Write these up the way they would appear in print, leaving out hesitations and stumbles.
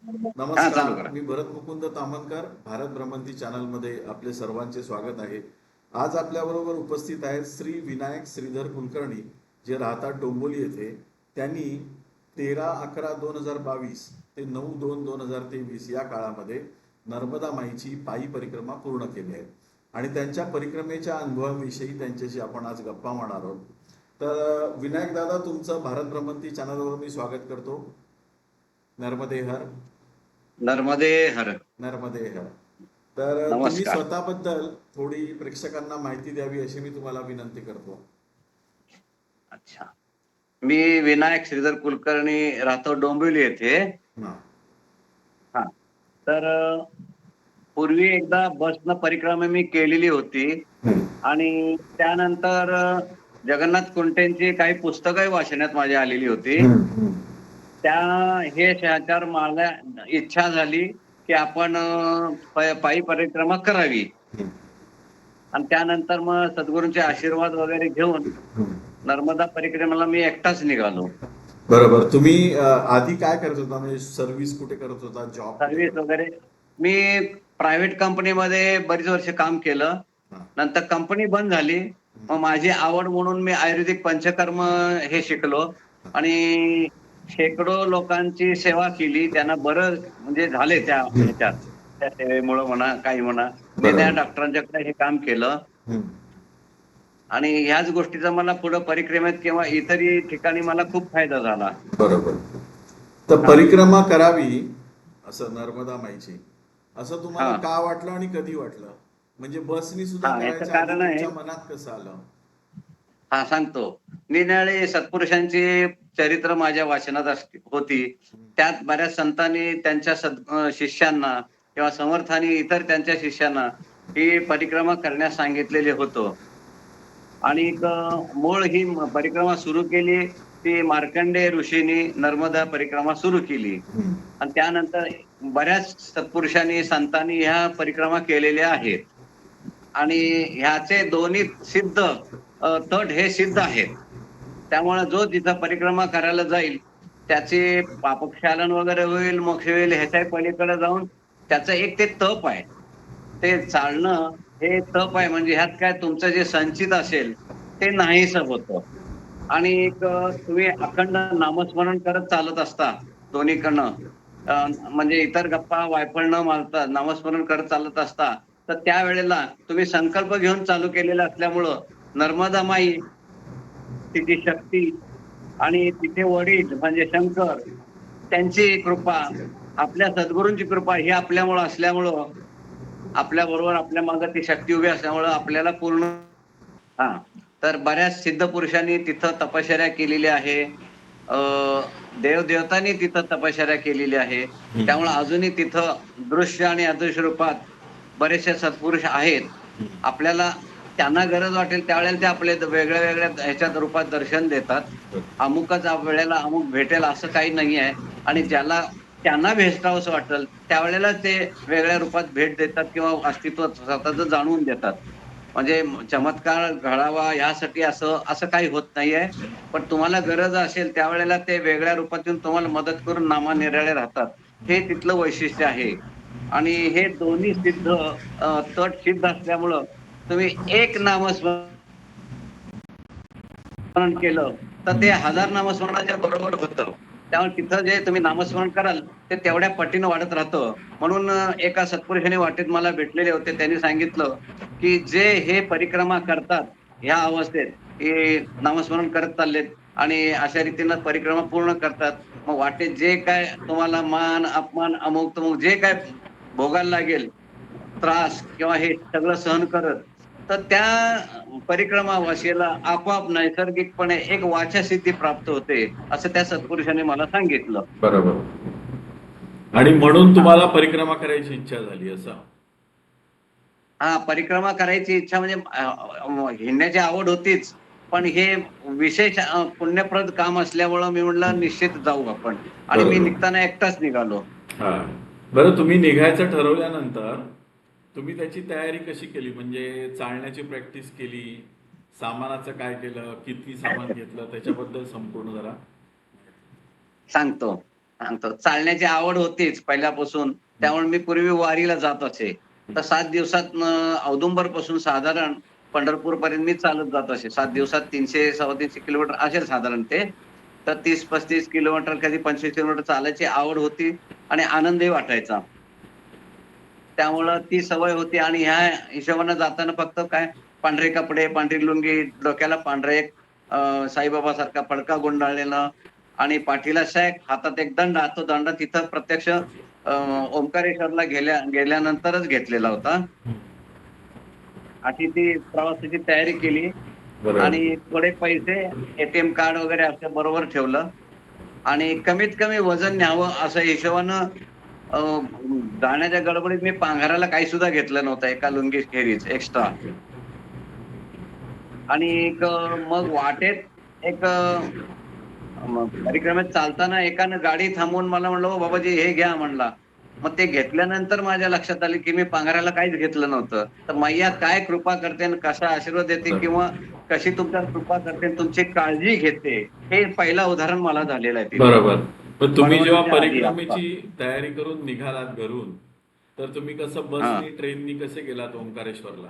हा, चालू नमस्कार, करा. मी भरत मुकुंद तामणकर, भारत भ्रमंती चॅनलमध्ये आपले सर्वांचे स्वागत आहे. आज आपल्याबरोबर उपस्थित आहेत श्री विनायक श्रीधर कुलकर्णी, जे राहतात डोंबोली येथे. त्यांनी 13/11/2022 ते 9/2/2023 या काळामध्ये नर्मदा माईची पायी परिक्रमा पूर्ण केली आहे. आणि त्यांच्या परिक्रमेच्या अनुभवाविषयी त्यांच्याशी आपण आज गप्पा मारणार आहोत. तर विनायक दादा, तुमचं भारत भ्रमंती चॅनलवर मी स्वागत करतो. नर्मदे हर. नर्मदे हर. नर्मदे हर. तर तुम्ही नमस्कार. स्वतःबद्दल थोडी प्रेक्षकांना माहिती द्यावी अशी मी तुम्हाला विनंती करतो. अच्छा, मी विनायक श्रीधर कुलकर्णी, राहतो डोंबिवली येथे. हा. हा, तर पूर्वी एकदा बसनं परिक्रमा मी केलेली होती. आणि त्यानंतर जगन्नाथ कुंटेंची काही पुस्तकही वाचण्यात माझी आलेली होती. त्या हे ह्याच्यावर मला इच्छा झाली की आपण पायी परिक्रमा करावी. आणि त्यानंतर मग सद्गुरूंचे आशीर्वाद वगैरे घेऊन नर्मदा परिक्रमेला मी एकटाच निघालो. बरोबर. तुम्ही आधी काय करत होता, म्हणजे सर्व्हिस कुठे करत होता, जॉब कुठे सर्व्हिस करत वगैरे मी प्रायव्हेट कंपनीमध्ये बरीच वर्ष काम केलं. होता? नंतर कंपनी बंद झाली. मग माझी आवड म्हणून मी आयुर्वेदिक पंचकर्म हे शिकलो आणि शेकडो लोकांची सेवा केली. त्यांना बरं म्हणजे झाले त्या ह्याच्यात, त्या सेवेमुळं म्हणा, काही म्हणा. त्या बरोबर. डॉक्टरांच्याकडे हे काम केलं. आणि ह्याच गोष्टीचा मला पुढे परिक्रमेत किंवा इतरही ठिकाणी मला खूप फायदा झाला. बरोबर. तर हा परिक्रमा करावी असं नर्मदा माईची, असं तुम्हाला हा का वाटलं आणि कधी वाटलं? म्हणजे बसनी सुद्धा हा याचं करायच्या आधी कारण आहे. तुमच्या मनात कसं आलं? हा, सांगतो. निरनिराळी सत्पुरुषांची चरित्र माझ्या वाचनात होती. त्यात बऱ्याच संतांनी त्यांच्या शिष्यांना किंवा समर्थांनी इतर त्यांच्या शिष्यांना ही परिक्रमा करण्यास सांगितलेले होतं. आणि एक मूळ ही परिक्रमा सुरू केली ती मार्कंडेय ऋषींनी नर्मदा परिक्रमा सुरू केली. आणि त्यानंतर बऱ्याच सत्पुरुषांनी संतांनी ह्या परिक्रमा केलेल्या आहेत. आणि ह्याचे दोन्ही सिद्ध तट हे सिद्ध आहेत. त्यामुळे जो तिथं परिक्रमा करायला जाईल त्याचे पापक्षालन वगैरे होईल, मोक्ष होईल. ह्याच्या पलीकडे जाऊन त्याचं एक ते तप आहे. ते चालणं हे तप आहे. म्हणजे ह्यात काय तुमचं जे संचित असेल ते नाहीसं होतं. आणि एक तुम्ही अखंड नामस्मरण करत चालत असता दोन्हीकडनं. म्हणजे इतर गप्पा वायफळ न मारता नामस्मरण करत चालत असता, तर त्यावेळेला तुम्ही संकल्प घेऊन चालू केलेला असल्यामुळं नर्मदा माई, तिची शक्ती आणि तिथे वडील म्हणजे शंकर, त्यांची कृपा, आपल्या सद्गुरूंची कृपा ही आपल्यामुळं असल्यामुळं, आपल्या बरोबर आपल्या मागे ती शक्ती उभी असल्यामुळं आपल्याला पूर्ण. हा, तर बऱ्याच सिद्ध पुरुषांनी तिथं तपश्चर्या केलेली आहे. देवदेवतांनी तिथं तपश्चर्या केलेली आहे. त्यामुळे अजूनही तिथं दृश्य आणि अदृश्य रूपात बरेचसे सत्पुरुष आहेत. आपल्याला त्यांना गरज वाटेल त्यावेळेला ते आपले वेगळ्या वेगळ्या ह्याच्यात रूपात दर्शन देतात. अमुकच वेळेला अमुक भेटेल असं काही नाही आहे. आणि ज्याला त्यांना भेटावंसं वाटेल त्यावेळेला ते वेगळ्या रूपात भेट देतात किंवा अस्तित्व स्वतःच जाणवून देतात. म्हणजे चमत्कार घडावा यासाठी असं असं काही होत नाहीये. पण तुम्हाला गरज असेल त्यावेळेला ते वेगळ्या रूपात येऊन तुम्हाला मदत करून नामानिराळे राहतात. हे तिथलं वैशिष्ट्य आहे. आणि हे दोन्ही सिद्ध तट सिद्ध असल्यामुळं तुम्ही एक नामस्मरण केलं तर ते 1000 नामस्मरणाच्या बरोबर होतं. त्यामुळे तिथं जे तुम्ही नामस्मरण कराल ते तेवढ्या पटीनं वाढत राहतं. म्हणून एका सत्पुरुषाने वाटेत मला भेटलेले होते. त्यांनी सांगितलं की जे हे परिक्रमा करतात ह्या अवस्थेत, हे नामस्मरण करत चाललेत आणि अशा रीतीनं परिक्रमा पूर्ण करतात. मग वाटेत जे काय तुम्हाला मान अपमान अमुक तमुक जे काय भोगायला लागेल त्रास किंवा हे सगळं सहन करत, तर त्या परिक्रमा वासीला आपोआप नैसर्गिकपणे एक वाचासिद्धी प्राप्त होते, असं त्या सत्पुरुषाने मला सांगितलं. बरोबर. आणि म्हणून हा तुम्हाला परिक्रमा करायची इच्छा झाली असं? हा, परिक्रमा करायची इच्छा म्हणजे हिंडण्याची आवड होतीच. पण हे विशेष पुण्यप्रद काम असल्यामुळं मी म्हटलं निश्चित जाऊ आपण. आणि मी बरोबर. निघताना एकटाच निघालो. हा. बरं, तुम्ही निघायचं ठरवल्यानंतर तुम्ही त्याची तयारी कशी केली? म्हणजे चालण्याची प्रॅक्टिस केली, सामानाचं काय केलं, किती सामान घेतलं, त्याच्याबद्दल संपूर्ण जरा. सांगतो. सांगतो, चालण्याची आवड होतीच पहिल्यापासून, त्यामुळे मी पूर्वी वारीला जात असे. तर 7 दिवसात औदुंबर पासून साधारण पंढरपूर पर्यंत मी चालत जात असे. 7 दिवसात 300 350 किलोमीटर असेल साधारण ते. तर 30-35 किलोमीटर, कधी 25 किलोमीटर चालायची आवड होती आणि आनंदही वाटायचा. त्यामुळं ती सवय होती आणि ह्या हिशोबाने जाताना फक्त काय, पांढरे कपडे, पांढरी लुंगी, डोक्याला पांढरे एक साईबाबा सारखा फडका गुंडाळलेला आणि पाठीला सॅक, हातात एक दंडा. तो दंडा तिथं प्रत्यक्ष ओंकारेश्वरला गेल्यानंतरच घेतलेला होता. अशी ती प्रवासाची तयारी केली बरोबर. आणि थोडे पैसे, एटीएम कार्ड वगैरे असं बरोबर ठेवलं आणि कमीत कमी वजन न्यावं असं हिशोबानं अ, जाण्याच्या गडबडीत मी पांघरायला काही सुद्धा घेतलं नव्हतं, एका लुंगीखेरीज एक्स्ट्रा. आणि एक मग वाटेत एक मग परिक्रमेत चालताना एकानं गाडी थांबवून मला म्हणलं, "ओ बाबाजी हे घ्या" म्हणला. मग ते घेतल्यानंतर माझ्या लक्षात आलं, की मी पांघरायला काहीच घेतलं नव्हतं. तर मैया काय कृपा करते आणि कसा आशीर्वाद देते किंवा कशी तुमच्यावर कृपा करते आणि तुमची काळजी घेते, हे पहिला उदाहरण मला झालेलं आहे तिथे. बरोबर. पण तुम्ही जेव्हा वळवण्याच्या आधी आत्ता. परिक्रमेची तयारी करून निघालात घरून, तर तुम्ही कसं हां. बसनी, ट्रेननी कसे गेलात ओंकारेश्वरला?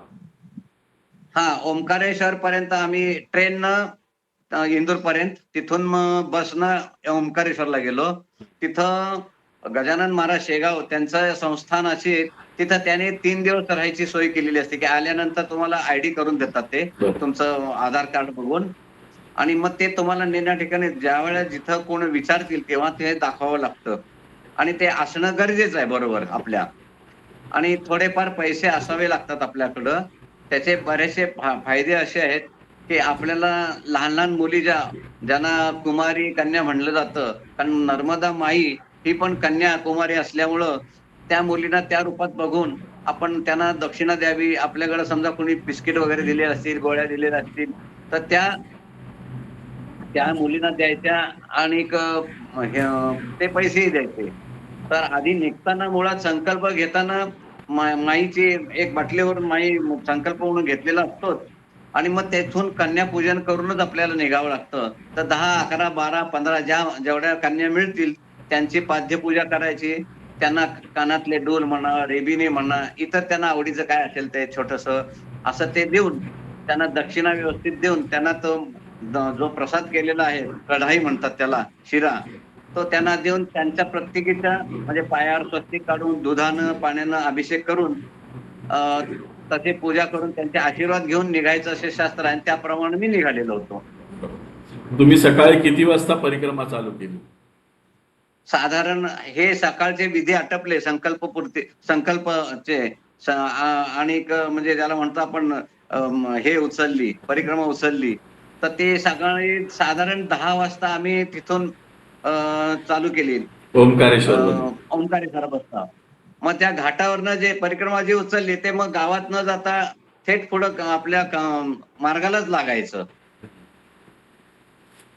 हां, ओंकारेश्वर पर्यंत आम्ही ट्रेननं इंदूरपर्यंत, तिथून मग बसनं ओंकारेश्वरला गेलो. तिथं गजानन महाराज शेगाव त्यांचं संस्थान अशी आहे, तिथं त्याने 3 दिवस राहायची सोय केलेली असते, की आल्यानंतर तुम्हाला आयडी करून देतात ते, बरं. तुमचं आधार कार्ड बघून आणि मग ते तुम्हाला नेण्या ठिकाणी ज्यावेळेस जिथं कोण विचारतील तेव्हा ते दाखवावं लागतं आणि ते असणं गरजेचं आहे बरोबर आपल्या. आणि थोडेफार पैसे असावे लागतात आपल्याकडं. त्याचे बरेचसे फायदे असे आहेत, की आपल्याला लहान-लहान मुली ज्यांना कुमारी कन्या म्हणलं जातं. कारण नर्मदा माई ही पण कन्या कुमारी असल्यामुळं त्या मुलींना त्या रूपात बघून आपण त्यांना दक्षिणा द्यावी. आपल्याकडे समजा कोणी बिस्किट वगैरे दिले असतील, गोळ्या दिलेल्या असतील, तर त्या त्या मुलींना द्यायच्या आणि ते पैसेही द्यायचे. तर आधी निघताना मुळात संकल्प घेताना माईची एक बाटलीवरून माई संकल्प म्हणून घेतलेला असतोच आणि मग तेथून कन्यापूजन करूनच आपल्याला निघावं लागतं. तर 10, 11, 12, 15 जेवढ्या कन्या मिळतील त्यांची पाद्यपूजा करायची. त्यांना कानातले डूल म्हणा, रेबिनी म्हणा, इतर त्यांना आवडीचं काय असेल ते छोटंसं असं ते देऊन, त्यांना दक्षिणा व्यवस्थित देऊन, त्यांना तो जो प्रसाद केलेला आहे, कढाई म्हणतात त्याला, शिरा, तो त्यांना देऊन त्यांच्या प्रत्येकीच्या म्हणजे पायावर स्वस्तिक काढून दुधानं, पाण्यानं अभिषेक करून अ, तसे पूजा करून त्यांचे आशीर्वाद घेऊन निघायचं असे शास्त्र आहे आणि त्याप्रमाणे मी निघालेलो होतो. तुम्ही सकाळी किती वाजता परिक्रमा चालू केली? साधारण हे सकाळचे विधी आटपले संकल्पचे आणि म्हणजे ज्याला म्हणतो आपण हे उचलली, परिक्रमा उचलली. तर ते सकाळी साधारण 10 वाजता आम्ही तिथून चालू केली. ओंकारेश्वर वरून. ओंकारेश्वरापासून. मग त्या घाटावरनं जे परिक्रमा जी उचलली ते मग गावात न जाता थेट पुढं आपल्या मार्गालाच लागायचं.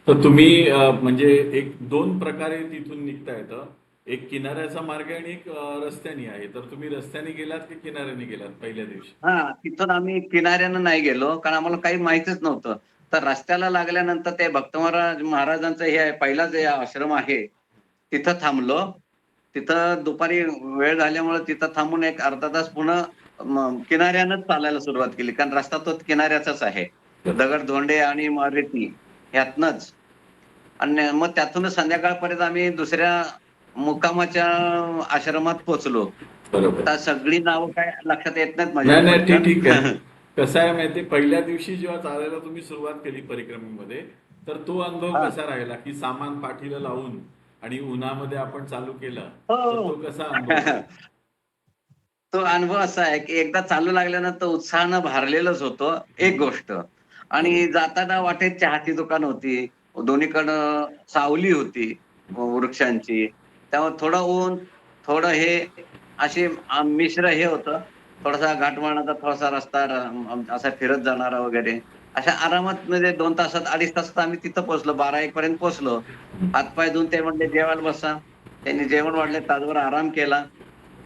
तर तुम्ही म्हणजे एक दोन प्रकारे तिथून निघता येतं. एक किनाऱ्याचा मार्ग आहे आणि एक रस्त्याने आहे. तर तुम्ही रस्त्याने गेलात की किनाऱ्याने गेलात पहिल्या दिवशी? हां, तिथून आम्ही किनाऱ्यानं नाही गेलो, कारण आम्हाला काही माहितीच नव्हतं. तर रस्त्याला लागल्यानंतर ते भक्त महाराजांचं हे आहे, पहिलाच हे आश्रम आहे. तिथं थांबलो. तिथं दुपारी वेळ झाल्यामुळे तिथं थांबून एक अर्धा तास पुन्हा किनाऱ्यानंच चालायला सुरुवात केली. कारण रस्ता तो किनाऱ्याचाच आहे. दगड-धोंडे आणि रेती ह्यातनंच. आणि मग त्यातूनच संध्याकाळपर्यंत आम्ही दुसऱ्या मुक्कामाच्या आश्रमात पोहोचलो. बरोबर. आता सगळी नावं काय लक्षात येत नाहीत माझ्या नाही, नाही, ते पटकन. ठीक आहे. कसं आहे माहिती आहे, पहिल्या दिवशी जेव्हा चालायला तुम्ही सुरुवात केली परिक्रमेमध्ये, तर तो अनुभव हां. कसा राहिला, की सामान पाठीला लावून आणि उन्हामध्ये आपण चालू केलं, हो, तर तो हो. कसा अनुभव राहिला? तो अनुभव असा आहे, की एकदा चालू लागल्यानंतर उत्साहानं भारलेलंच होतं, एक गोष्ट. आणि बरोबर. जाताना वाटेत चहाची दुकान होती. दोन्हीकडं सावली होती वृक्षांची. त्यामुळे थोडं ऊन, थोडं हे अशी मिश्र हे होतं. थोडासा घाटमाळाचा थोडासा रस्ता असा फिरत जाणारा वगैरे. अशा आरामात म्हणजे 2 तासात, 2.5 तासात आम्ही तिथं पोहोचलो. 12-1 पर्यंत पोहोचलो. हात-पाय धुवून ते म्हटले, "जेवायला बसा." त्यांनी जेवण वाढले, तासभर आराम केला.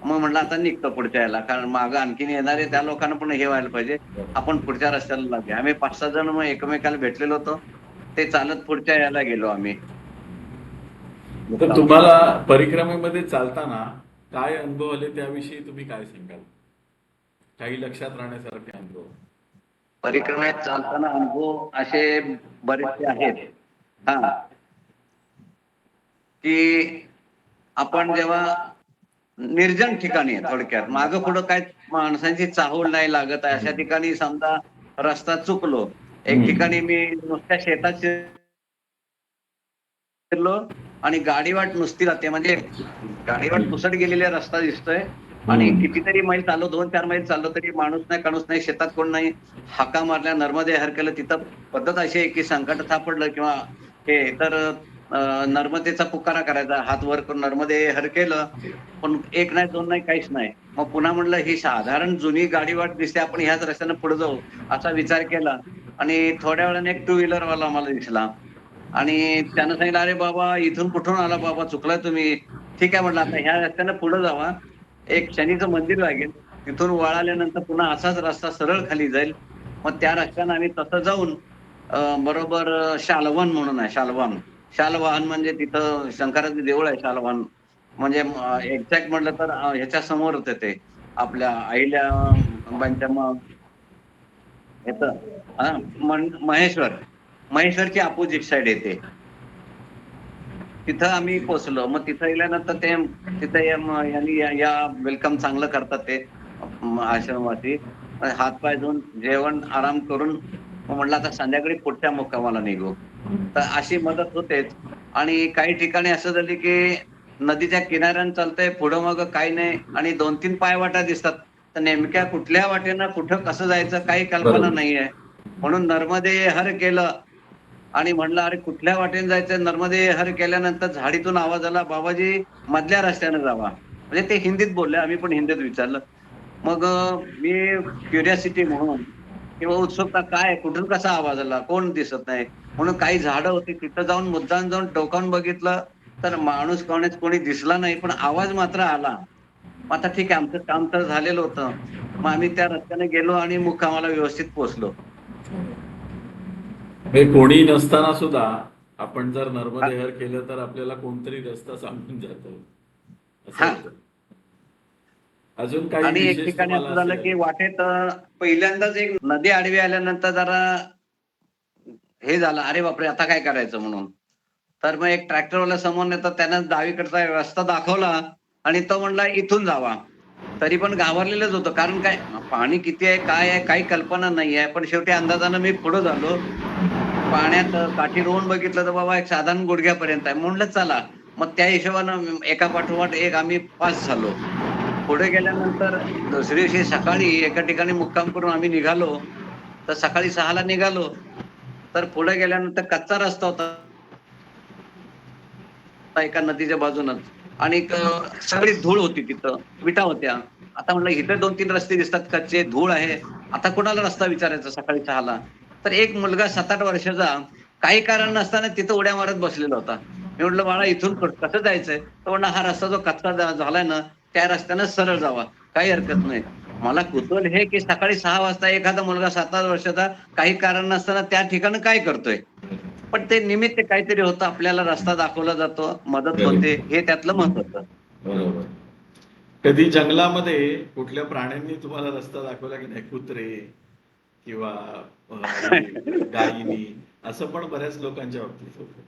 मग म्हटलं आता निघतो पुढच्या याला. कारण मागं आणखीन येणारे त्या लोकांना पण हे व्हायला पाहिजे. आपण पुढच्या रस्त्याला लागूया. आम्ही 5-6 जण मग एकमेकाला भेटलेलो होतो. ते चालत पुढच्या याला गेलो आम्ही. तर तुम्हाला परिक्रमेमध्ये चालताना काय अनुभव आले त्याविषयी तुम्ही काय सांगाल? काही लक्षात राहण्यासारखे अनुभव? परिक्रमेत चालताना अनुभव असे बरेचसे आहेत. हा, की आपण जेव्हा निर्जन ठिकाणी आहे, थोडक्यात मागं पुढं काय माणसांची चाहूल नाही लागत आहे, अशा ठिकाणी समजा रस्ता चुकलो. एक ठिकाणी मी नुसत्या शेतात फिरलो आणि गाडीवाट नुसती राहते, म्हणजे गाडीवाट पुसट गेलेला रस्ता दिसतोय आणि कितीतरी मैल चाललो, 2-4 मैल चाललो तरी माणूस नाही, काणूस नाही, शेतात कोण नाही. हाका मारल्या, नर्मदे हर केलं. तिथं पद्धत अशी आहे की संकट सापडलं किंवा हे तर नर्मदेचा पुकारा करायचा, हात वर करून नर्मदे हर केलं. पण एक नाही, दोन नाही, काहीच नाही. मग पुन्हा म्हटलं ही साधारण जुनी गाडीवाट दिसते, आपण ह्याच रस्त्यानं पुढे जाऊ असा विचार केला. आणि थोड्या वेळाने एक 2 व्हीलरवाला आम्हाला दिसला आणि त्यानं सांगितलं, अरे बाबा इथून कुठून आला बाबा, चुकलाय तुम्ही. ठीक आहे म्हटलं, आता ह्या रस्त्यानं पुढे जावा, एक शनीचं मंदिर लागेल, तिथून वळाल्यानंतर पुन्हा असाच रस्ता सरळ खाली जाईल. मग त्या रस्त्यानं आम्ही तसं जाऊन बरोबर शालवन म्हणून आहे, शालवान. शालवाहन म्हणजे तिथं शंकराचं देऊळ आहे, शालवान. म्हणजे एक्झॅक्ट म्हटलं तर ह्याच्या समोरच आहे ते, आपल्या अहिल्याबाईंच्या ह्याचं महेश्वरची अपोजिट साइड येते. तिथं आम्ही पोहोचलो. मग तिथं गेल्यानंतर तिथं यांनी या वेलकम चांगलं करतात ते आश्रमवासी. हातपाय धुवून जेवण आराम करून मग म्हटलं आता संध्याकाळी पुढच्या मुक्कामाला निघू. तर अशी मदत होतेच. आणि काही ठिकाणी असं झालं की नदीच्या किनाऱ्यानं चालतंय, पुढं मागं काही नाही आणि 2-3 पायवाटा दिसतात. तर नेमक्या कुठल्या वाटेनं कुठं कसं जायचं काही कल्पना नाहीये. म्हणून नर्मदे हर केलं आणि म्हणलं अरे कुठल्या वाटेने जायचं. नर्मदे हर केल्यानंतर झाडीतून आवाज आला, बाबाजी मधल्या रस्त्याने जावा. म्हणजे ते हिंदीत बोलले, आम्ही पण हिंदीत विचारलं. मग मी क्युरिओसिटी म्हणून किंवा उत्सुकता काय कुठून कसा आवाज आला, कोण दिसत नाही म्हणून काही झाडं होती तिथं जाऊन मुद्दाम जाऊन डोकावून बघितलं तर माणूस कोणी दिसला नाही, पण आवाज मात्र आला. मग आता ठीक आहे, आमचं काम तर झालेलं होतं. मग आम्ही त्या रस्त्याने गेलो आणि मुक्कामाला व्यवस्थित पोहोचलो. हे कोणी नसताना सुद्धा आपण जर नर्मदेहर केलं तर आपल्याला कोणतरी रस्ता सांगून जातो, असं हा, होतं. अजून काही आणि एक विशेष ठिकाणी तुम्हाला असं झालं असे? की वाटेत पहिल्यांदाच एक नदी आडवी आल्यानंतर जरा हे झालं, अरे बापरे आता काय करायचं म्हणून. तर मग एक ट्रॅक्टरवाला समोर येतात, त्यानं डावीकडचा रस्ता दाखवला आणि तो म्हणला इथून जावा. तरी पण घाबरलेलंच होतं, कारण काय पाणी किती आहे काय आहे काही कल्पना नाही आहे. पण शेवटी अंदाजानं मी पुढे झालो. पाण्यात काठी रोवून बघितलं तर बाबा एक साधारण गुडघ्यापर्यंत आहे. म्हणलं चला. मग त्या हिशोबानं एका पाठोपाठ एक आम्ही पास झालो. पुढे गेल्यानंतर दुसऱ्या दिवशी सकाळी एका ठिकाणी मुक्काम करून आम्ही निघालो. तर सकाळी 6ला निघालो. तर पुढे गेल्यानंतर कच्चा रस्ता होता एका नदीच्या बाजूनच आणि सगळी धूळ होती, तिथं विटा होत्या. आता म्हणलं इथे 2-3 रस्ते दिसतात कच्चे, धूळ आहे. आता कोणाला रस्ता विचारायचा सकाळी 6ला. तर एक मुलगा 7-8 वर्षाचा काही कारण नसताना तिथं उड्या मारत बसलेला होता. मी म्हटलं बाळा इथून कसं जायचंय? तो म्हणला हा रस्ता जो कच्चा झालाय ना त्या रस्त्यानं सरळ जावा, काही हरकत नाही. मला कुतूहल हे की सकाळी 6 वाजता एखादा मुलगा 7-8 वर्षाचा काही कारण नसताना त्या ठिकाणी काय करतोय? पण ते निमित्त काहीतरी होतं, आपल्याला रस्ता दाखवला जातो, मदत होते, हे त्यातलं महत्वाचं. बरोबर. कधी जंगलामध्ये कुठल्या प्राण्यांनी तुम्हाला रस्ता दाखवला की नाही? कुत्रे किंवा गायीनी, असं पण बऱ्याच लोकांच्या बाबतीत होतं की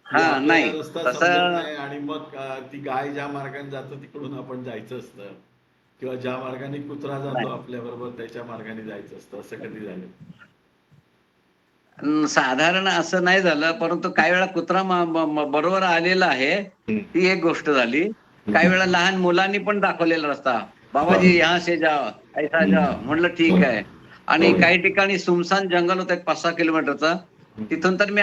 हा, आपल्याला नाही रस्ता समजत तसं नाही आणि मग ती गाय ज्या मार्गाने जातो तिकडून आपण जायचं असतं, किंवा ज्या मार्गाने कुत्रा जातो नाही. आपल्या बरोबर त्याच्या मार्गाने जायचं असतं. असं कधी झालं? साधारण असं नाही झालं, परंतु काही वेळा कुत्रा बरोबर आलेला आहे, ती एक गोष्ट झाली. काही वेळा लहान मुलांनी पण दाखवलेला रस्ता, बाबाजी यहाँ से जाओ, ऐसा जाओ. म्हटलं ठीक आहे. आणि काही ठिकाणी सुमसान जंगल होतं 5-6 किलोमीटरचा. तिथून तर मी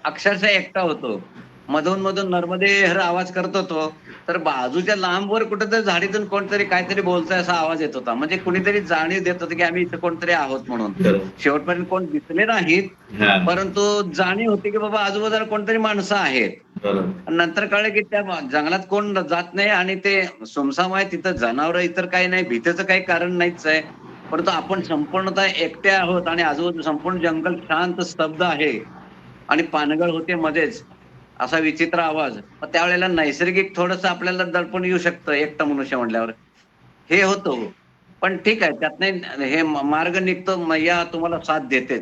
अक्षरशः एकटा होतो. मधून नर्मदे हर आवाज करत होतो. तर बाजूच्या लांबवर कुठेतरी झाडीतून कोणतरी काहीतरी बोलतंय असा आवाज येत होता. म्हणजे कुणीतरी जाणीव देत होतं की आम्ही इथे कोणतरी आहोत म्हणून. शेवटपर्यंत कोण दिसले नाहीत, परंतु जाणीव होती की बाबा आजूबाजूला कोणतरी माणसं आहेत. नंतर कळलं की त्या जंगलात कोण जात नाही आणि ते सुमसाम आहे, तिथं जनावरं इतर काही नाही, भीतीचं काही कारण नाहीच आहे. परंतु आपण संपूर्णतः एकटे आहोत आणि आजूबाजू संपूर्ण जंगल शांत स्तब्ध आहे आणि पानगळ होते मध्येच. असा विचित्र आवाज. मग त्यावेळेला नैसर्गिक थोडस आपल्याला दडपण येऊ शकतं एकटा मनुष्य म्हटल्यावर. हे होतं. पण ठीक आहे, त्यातनं हे मार्ग निघतो. मैया तुम्हाला साथ देते.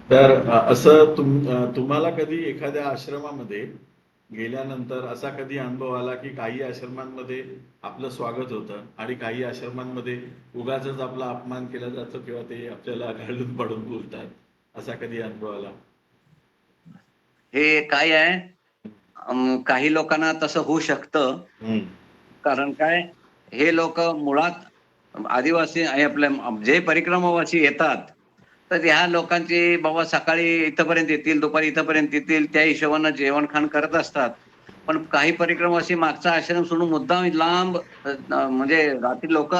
तर असं तुम्हाला कधी एखाद्या आश्रमामध्ये गेल्यानंतर असा कधी अनुभव आला की काही आश्रमांमध्ये आपलं स्वागत होतं आणि काही आश्रमांमध्ये उगाचच आपला अपमान केला जातो किंवा ते आपल्याला घालून पडून बोलतात, असा कधी अनुभव आला? हे काय आहे, काही लोकांना तसं होऊ शकतं. कारण काय, हे लोक मुळात आदिवासी आहे, आपल्या जे परिक्रमावासी येतात, तर ह्या लोकांची बाबा सकाळी इथपर्यंत येतील, दुपारी इथपर्यंत येतील, त्या हिशोबानं जेवण खाण करत असतात. पण काही परिक्रमावासी मागचा आश्रम सोडून मुद्दाम लांब, म्हणजे रात्री लोक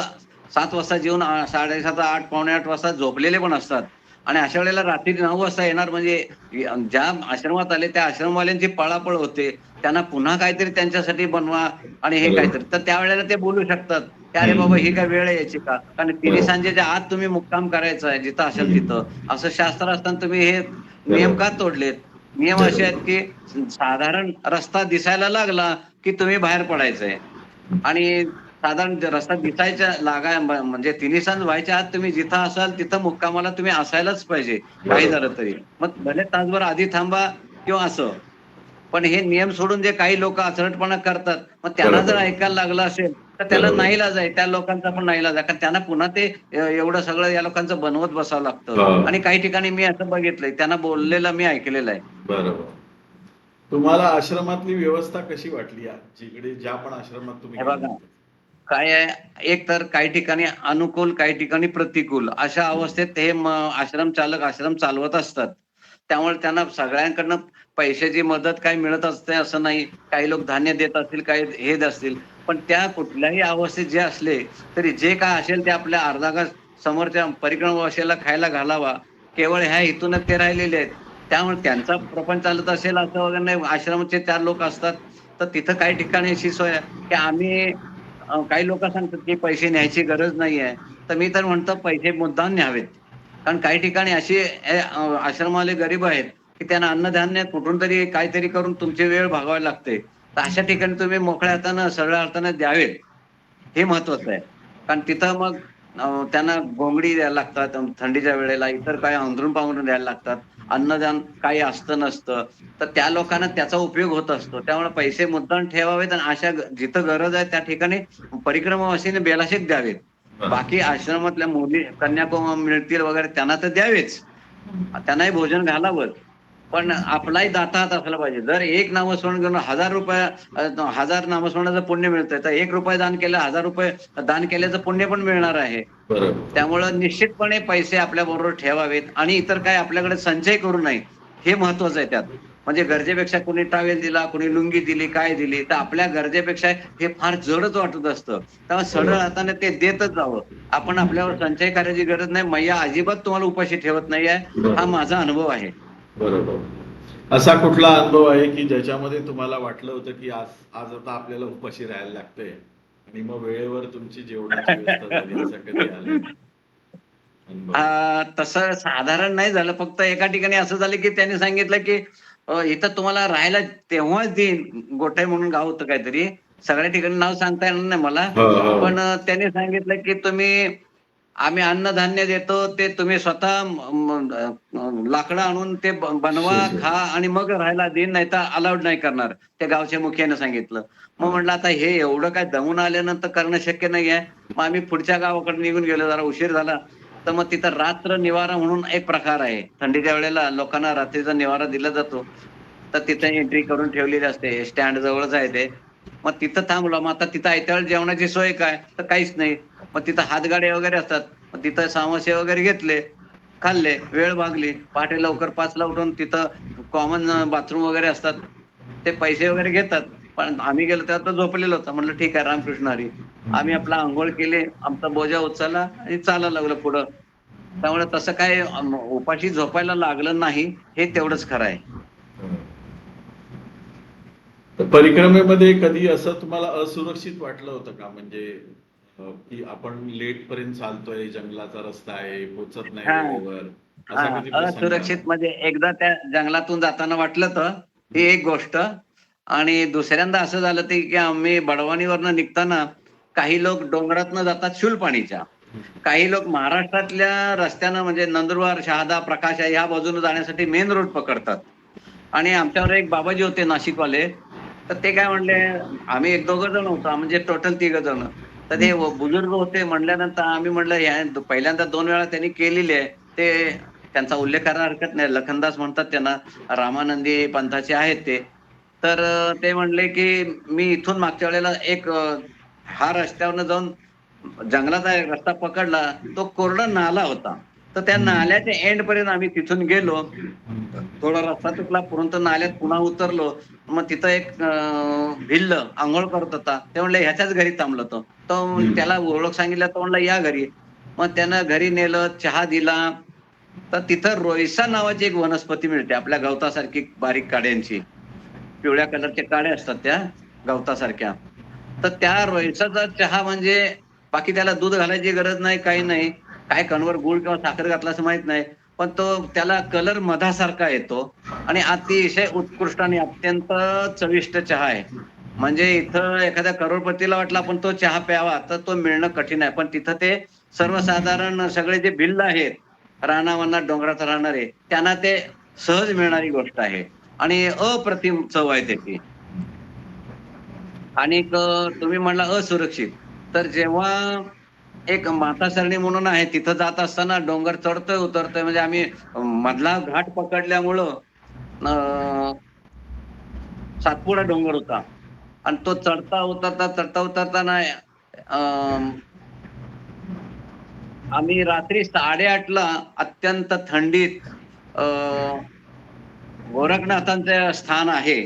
7 वाजता जेवून 7:30, 8, पावणे 8 वाजता झोपलेले पण असतात. आणि अशा वेळेला रात्री 9 वाजता येणार म्हणजे ज्या आश्रमात आले त्या आश्रमवाल्यांची पळापळ होते. त्यांना पुन्हा काहीतरी त्यांच्यासाठी बनवा आणि हे काहीतरी. तर त्यावेळेला ते बोलू शकतात की अरे बाबा ही काय वेळ यायची का? कारण तिन्ही सांजेच्या आत तुम्ही मुक्काम करायचा आहे जिथं असेल तिथं. असं शास्त्र असताना तुम्ही हे नियम का तोडलेत? नियम असे आहेत की साधारण रस्ता दिसायला लागला की तुम्ही बाहेर पडायचंय. आणि साधारण रस्ता दिसायच्या म्हणजे तिन्ही सांज व्हायच्या आत तुम्ही जिथं असाल तिथं मुक्कामाला तुम्ही असायलाच पाहिजे, काही झालं तरी. मग भले तासभर आधी थांबा किंवा असं. पण हे नियम सोडून जे काही लोक आचरटपणा करतात, मग त्यांना जर ऐकायला लागलं असेल तर त्याला नाईलाज आहे. त्या लोकांचा पण नाईलाज आहे. कारण त्यांना पुन्हा ते एवढं सगळं या लोकांचं बनवत बसावं लागतं. आणि काही ठिकाणी मी असं बघितलंय, त्यांना बोललेलं मी ऐकलेलं आहे. बरोबर. तुम्हाला आश्रमातली व्यवस्था कशी वाटली? जिकडे ज्या पण आश्रमात तुम्ही हे बघा, गेल्यानंतर? काय आहे, एक तर काही ठिकाणी अनुकूल, काही ठिकाणी प्रतिकूल अशा अवस्थेत हे आश्रम चालक आश्रम चालवत असतात. त्यामुळे त्यांना सगळ्यांकडनं पैशाची मदत काही मिळत असते असं नाही. काही लोक धान्य देत असतील, काही हे देत असतील. पण त्या कुठल्याही अवस्थेत जे असले तरी जे काय असेल ते आपल्या अर्धा घास समोरच्या परिक्रमावासीला खायला घालावा. केवळ ह्या हेतूनच ते राहिलेले आहेत. त्यामुळे त्यांचा प्रपंच चालत असेल असं वगैरे नाही. आश्रमाचे 4 लोक असतात. तर तिथं काही ठिकाणी अशी सोय आहे की आम्ही, काही लोक सांगतात की पैसे न्यायची गरज नाहीये. तर मी तर म्हणतो पैसे मुद्दाम न्यावेत. कारण काही ठिकाणी अशी आश्रमवाले गरीब आहेत की त्यांना अन्नधान्य कुठून तरी काहीतरी करून तुमची वेळ भागवावी लागते. तर अशा ठिकाणी तुम्ही मोकळ्या हातानं सरळ हातानं द्यावेत. हे महत्वाचं आहे. कारण तिथं मग त्यांना घोंगडी द्यायला लागतात थंडीच्या वेळेला, इतर काही अंथरूण पांघरूण द्यायला लागतात. अन्नदान काही असतं नसतं. तर त्या लोकांना त्याचा उपयोग होत असतो. त्यामुळे पैसे मुद्दाम ठेवावेत आणि अशा जिथं गरज आहे त्या ठिकाणी परिक्रमावासीने बेलाशेच द्यावेत. बाकी आश्रमातल्या मुली कन्याकुमारी मिळतील वगैरे त्यांना तर द्यावेच. त्यांनाही भोजन घालावं. पण आपलाही दाता हात असला पाहिजे. जर एक नामस्मरण घेऊन हजार नामस्मरणाचं पुण्य मिळतंय, तर ₹1 दान केलं, ₹1000 दान केल्याचं पुण्य पण मिळणार आहे. बरोबर. त्यामुळं निश्चितपणे पैसे आपल्या बरोबर ठेवावेत आणि इतर काय आपल्याकडे संचय करू नये. हे महत्वाचं आहे त्यात. म्हणजे गरजेपेक्षा कोणी टॉवेल दिला, कोणी लुंगी दिली, काय दिली, तर आपल्या गरजेपेक्षा हे फार जडच वाटत असतं. तेव्हा सरळ हाताने ते देतच जावं. आपण आपल्यावर संचय करायची गरज नाही. मैया अजिबात तुम्हाला उपाशी ठेवत नाहीये. हा माझा अनुभव आहे. बरोबर. असा कुठला अनुभव आहे की ज्याच्यामध्ये तुम्हाला वाटलं होतं की आज आज आता आपल्याला उपाशी राहायला लागतंय आणि मग वेळेवर तुमची जेवणाची व्यवस्था झाली, असं कधी आलं अनुभव? तसं साधारण नाही झालं. फक्त एका ठिकाणी असं झालं की त्यांनी सांगितलं की इथं तुम्हाला राहायला तेव्हाच देईन. गोठाई म्हणून गाव होतं काहीतरी. सगळ्या ठिकाणी नाव सांगता येणार नाही मला. हो, हो. पण त्यांनी सांगितलं की आम्ही अन्नधान्य देतो, ते तुम्ही स्वतः लाकडं आणून ते बनवा, खा आणि मग राहायला देईन, नाही तर अलाउड नाही करणार. त्या गावच्या मुखियाने सांगितलं. मग म्हटलं आता हे एवढं काय दमून आल्यानंतर करणं शक्य नाहीये. मग आम्ही पुढच्या गावाकडे निघून गेलो. जरा उशीर झाला. तर मग तिथं रात्र निवारा म्हणून एक प्रकार आहे. थंडीच्या वेळेला लोकांना रात्रीचा निवारा दिला जातो. तर तिथे एंट्री करून ठेवलेली असते. स्टँड जवळच आहे ते. मग तिथं थांबलो. मग आता तिथं ऐत्या जेवणाची सोय काय? तर काहीच नाही. मग तिथं हातगाड्या वगैरे असतात. मग तिथं समोसे वगैरे घेतले, खाल्ले, वेळ भागली. पहाटे लवकर 5ला उठून तिथं कॉमन बाथरूम वगैरे असतात. ते पैसे वगैरे घेतात. पण आम्ही गेलो तेव्हा तो झोपलेला होता. म्हटलं ठीक आहे, रामकृष्ण हरी. आम्ही आपला अंघोळ केली, आमचा बोजा उचलला आणि चालायला लागलो पुढं. त्यामुळे तसं काही उपाशी झोपायला लागलं नाही, हे तेवढंच खरं आहे. तर परिक्रमेमध्ये कधी असं तुम्हाला असुरक्षित वाटलं होतं का? म्हणजे की आपण लेट पर्यंत चालतोय, जंगलाचा रस्ता आहे, पोचत नाही हां. वेळेवर, असा कधी प्रसंग आला? असुरक्षित म्हणजे एकदा त्या जंगलातून जाताना वाटलं तर ही एक गोष्ट. आणि दुसऱ्यांदा असं झालं ते की आम्ही बडवानीवरनं निघताना काही लोक डोंगरातनं जातात शूलपाणीच्या, काही लोक महाराष्ट्रातल्या रस्त्यानं म्हणजे नंदुरबार, शहादा, प्रकाश ह्या बाजूने जाण्यासाठी मेन रोड पकडतात. आणि आमच्यावर एक बाबाजी होते नाशिकवाले, तर ते काय म्हणले, आम्ही एक दोघं जण होतो म्हणजे टोटल 3 जण. तर ते बुजुर्ग होते म्हणल्यानंतर आम्ही म्हणलं पहिल्यांदा 2 वेळा त्यांनी केलेली आहे. ते त्यांचा उल्लेख करायला हरकत नाही. लखनदास म्हणतात त्यांना, रामानंदी पंथाचे आहेत ते. तर ते म्हणले की मी इथून मागच्या वेळेला हा रस्त्यावरनं जाऊन जंगलाचा एक रस्ता पकडला, तो कोरडा नाला होता. तर त्या नाल्याच्या एंड पर्यंत आम्ही तिथून गेलो. थोडा रस्ता तुटला, परंतु नाल्यात पुन्हा उतरलो. मग तिथं एक भिल्ल अंघोळ करत होता. ते म्हणले ह्याच्याच घरी थांबलो तो. तो त्याला ओळख सांगितलं, तो म्हणला या घरी. मग त्यानं घरी नेलं, चहा दिला. तर तिथं रोयसा नावाची एक वनस्पती मिळते, आपल्या गवतासारखी बारीक काड्यांची. पिवळ्या कलरच्या काड्या असतात त्या गवतासारख्या. तर त्या रोयसाचा चहा म्हणजे बाकी त्याला दूध घालायची गरज नाही, काही नाही. काय कणवर गुळ किंवा साखर घातला असं माहित नाही. पण तो त्याला कलर मधासारखा येतो आणि अतिशय उत्कृष्ट आणि अत्यंत चविष्ट चहा आहे. म्हणजे इथं एखाद्या करोडपतीला वाटला पण तो चहा प्यावा तर तो मिळणं कठीण आहे. पण तिथं ते सर्वसाधारण सगळे जे भिल्ल आहेत, रानावनात डोंगरात राहणारे, त्यांना ते सहज मिळणारी गोष्ट आहे आणि अप्रतिम चव आहे त्याची. आणि तुम्ही म्हणला असुरक्षित, तर जेव्हा एक मातासरणी म्हणून आहे, तिथं जात असताना डोंगर चढतोय उतरतोय म्हणजे आम्ही मधला घाट पकडल्यामुळं सातपुडा डोंगर होता आणि तो चढता उतरताना आम्ही रात्री 8:30ला अत्यंत थंडीत गोरखनाथांचं स्थान आहे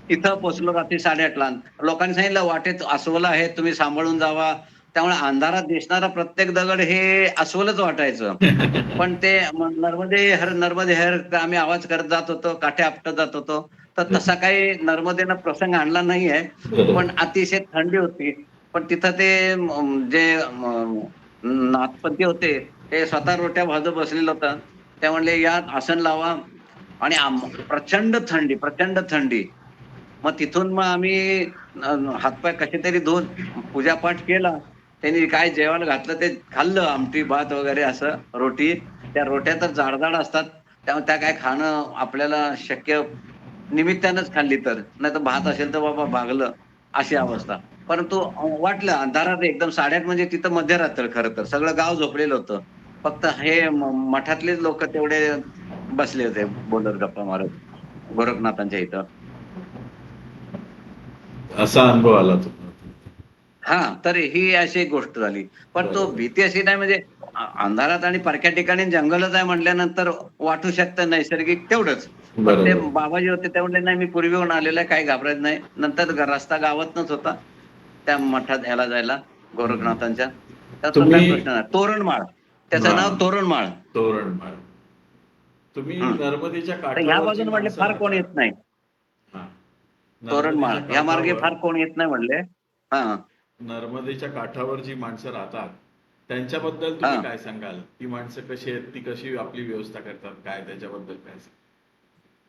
तिथं पोहोचलो रात्री 8:30ला. लोकांनी सांगितलं वाटेत अस्वल आहे, तुम्ही सांभाळून जावा. त्यामुळे अंधारात दिसणारा प्रत्येक दगड हे अस्वलच वाटायचं. पण ते नर्मदे हर आम्ही आवाज करत जात होतो, काठ्या आपटत जात होतो. तर तसा काही नर्मदेनं प्रसंग आणला नाहीये. पण अतिशय थंडी होती. पण तिथं ते जे नाथपंथी होते, ते स्वतः रोट्या भाजत बसलेलं होतं. ते म्हणले या आसन लावा आणि प्रचंड थंडी. मग तिथून मग आम्ही हातपाय कसे तरी धुवून पूजापाठ केला. त्यांनी काय जेवायला घातलं ते खाल्लं, आमटी भात वगैरे असं रोटी. त्या रोट्या तर जाड असतात, त्यामुळे त्या काय खाणं आपल्याला शक्य निमित्तानंच खाल्ली तर, नाही तर भात असेल तर बाबा भागलं, अशी अवस्था. परंतु वाटलं अंधारात एकदम 8:30 म्हणजे तिथं मध्यरात्र, खरं तर सगळं गाव झोपलेलं होतं. फक्त हे मठातलेच लोक तेवढे बसले होते बोलत गप्पा मारत गोरखनाथांच्या इथं. असा अनुभव आला तुम्हाला? तर ही अशी एक गोष्ट झाली. पण तो बरोबर. भीती अशी नाही म्हणजे अंधारात आणि परक्या ठिकाणी जंगलच आहे म्हटल्यानंतर वाटू शकतं नैसर्गिक तेवढंच. पण ते बरोबर. बाबाजी होते ते म्हणले नाही मी पूर्वीहून आलेलो आहे, काही घाबरायचं नाही. नंतर रस्ता गावातनच होता त्या मठात ह्याला जायला गोरखनाथांच्या. तर तो काय तुम्ही प्रश्न नाही. तोरणमाळ, त्याचं नाव हा, तोरणमाळ. तोरणमाळ. तुम्ही नर्मदेच्या तर ह्या काठावरची बाजून म्हणले माणसं फार कोण राहतात. येत नाही. हा. तोरणमाळ नर्मदेच्या ह्या मार्गे काठावर फार कोण येत नाही म्हणले. हा नर्मदेच्या काठावर जी माणसं राहतात त्यांच्याबद्दल हा तुम्ही काय सांगाल? ती माणसं कशी आहेत, ती कशी आपली व्यवस्था करतात, काय त्याच्याबद्दल काय सांगाल?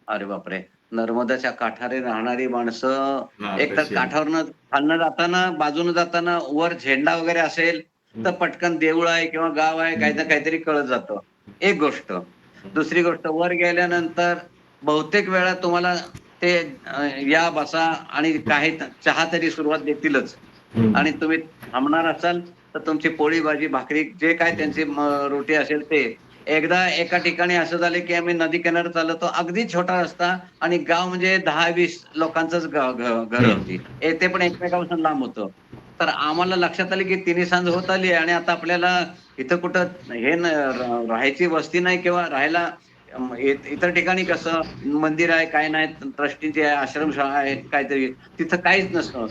अरे बापरे! नर्मदाच्या काठारे राहणारी माणसं, हा, एक तर कशी आहेत? काठावरनं खालनं जाताना, बाजूनं जाताना वर झेंडा वगैरे असेल, तर पटकन देऊळ आहे किंवा गाव आहे काही ना काहीतरी कळत जातं. एक गोष्ट. दुसरी गोष्ट, वर गेल्यानंतर बहुतेक वेळा तुम्हाला ते या बसा आणि काही चहा तरी सुरुवात देतीलच. आणि तुम्ही थांबणार असाल तर तुमची पोळी भाजी भाकरी जे काय त्यांची रोटी असेल ते. एकदा एका ठिकाणी असं झालं की आम्ही नदी किनारी चाललो, अगदी छोटा रस्ता आणि गाव म्हणजे 10-20 लोकांचंच घर होती. ते पण एकमेकांपासून लांब होतं. तर आम्हाला लक्षात आलं की तिन्ही सांज होत आली आणि आता आपल्याला इथं कुठं राहायची वस्ती नाही किंवा राहायला इतर ठिकाणी कसं मंदिर आहे, काय नाही, ट्रस्टीची आहे, आश्रमशाळा आहे काहीतरी, तिथं काहीच नसतं.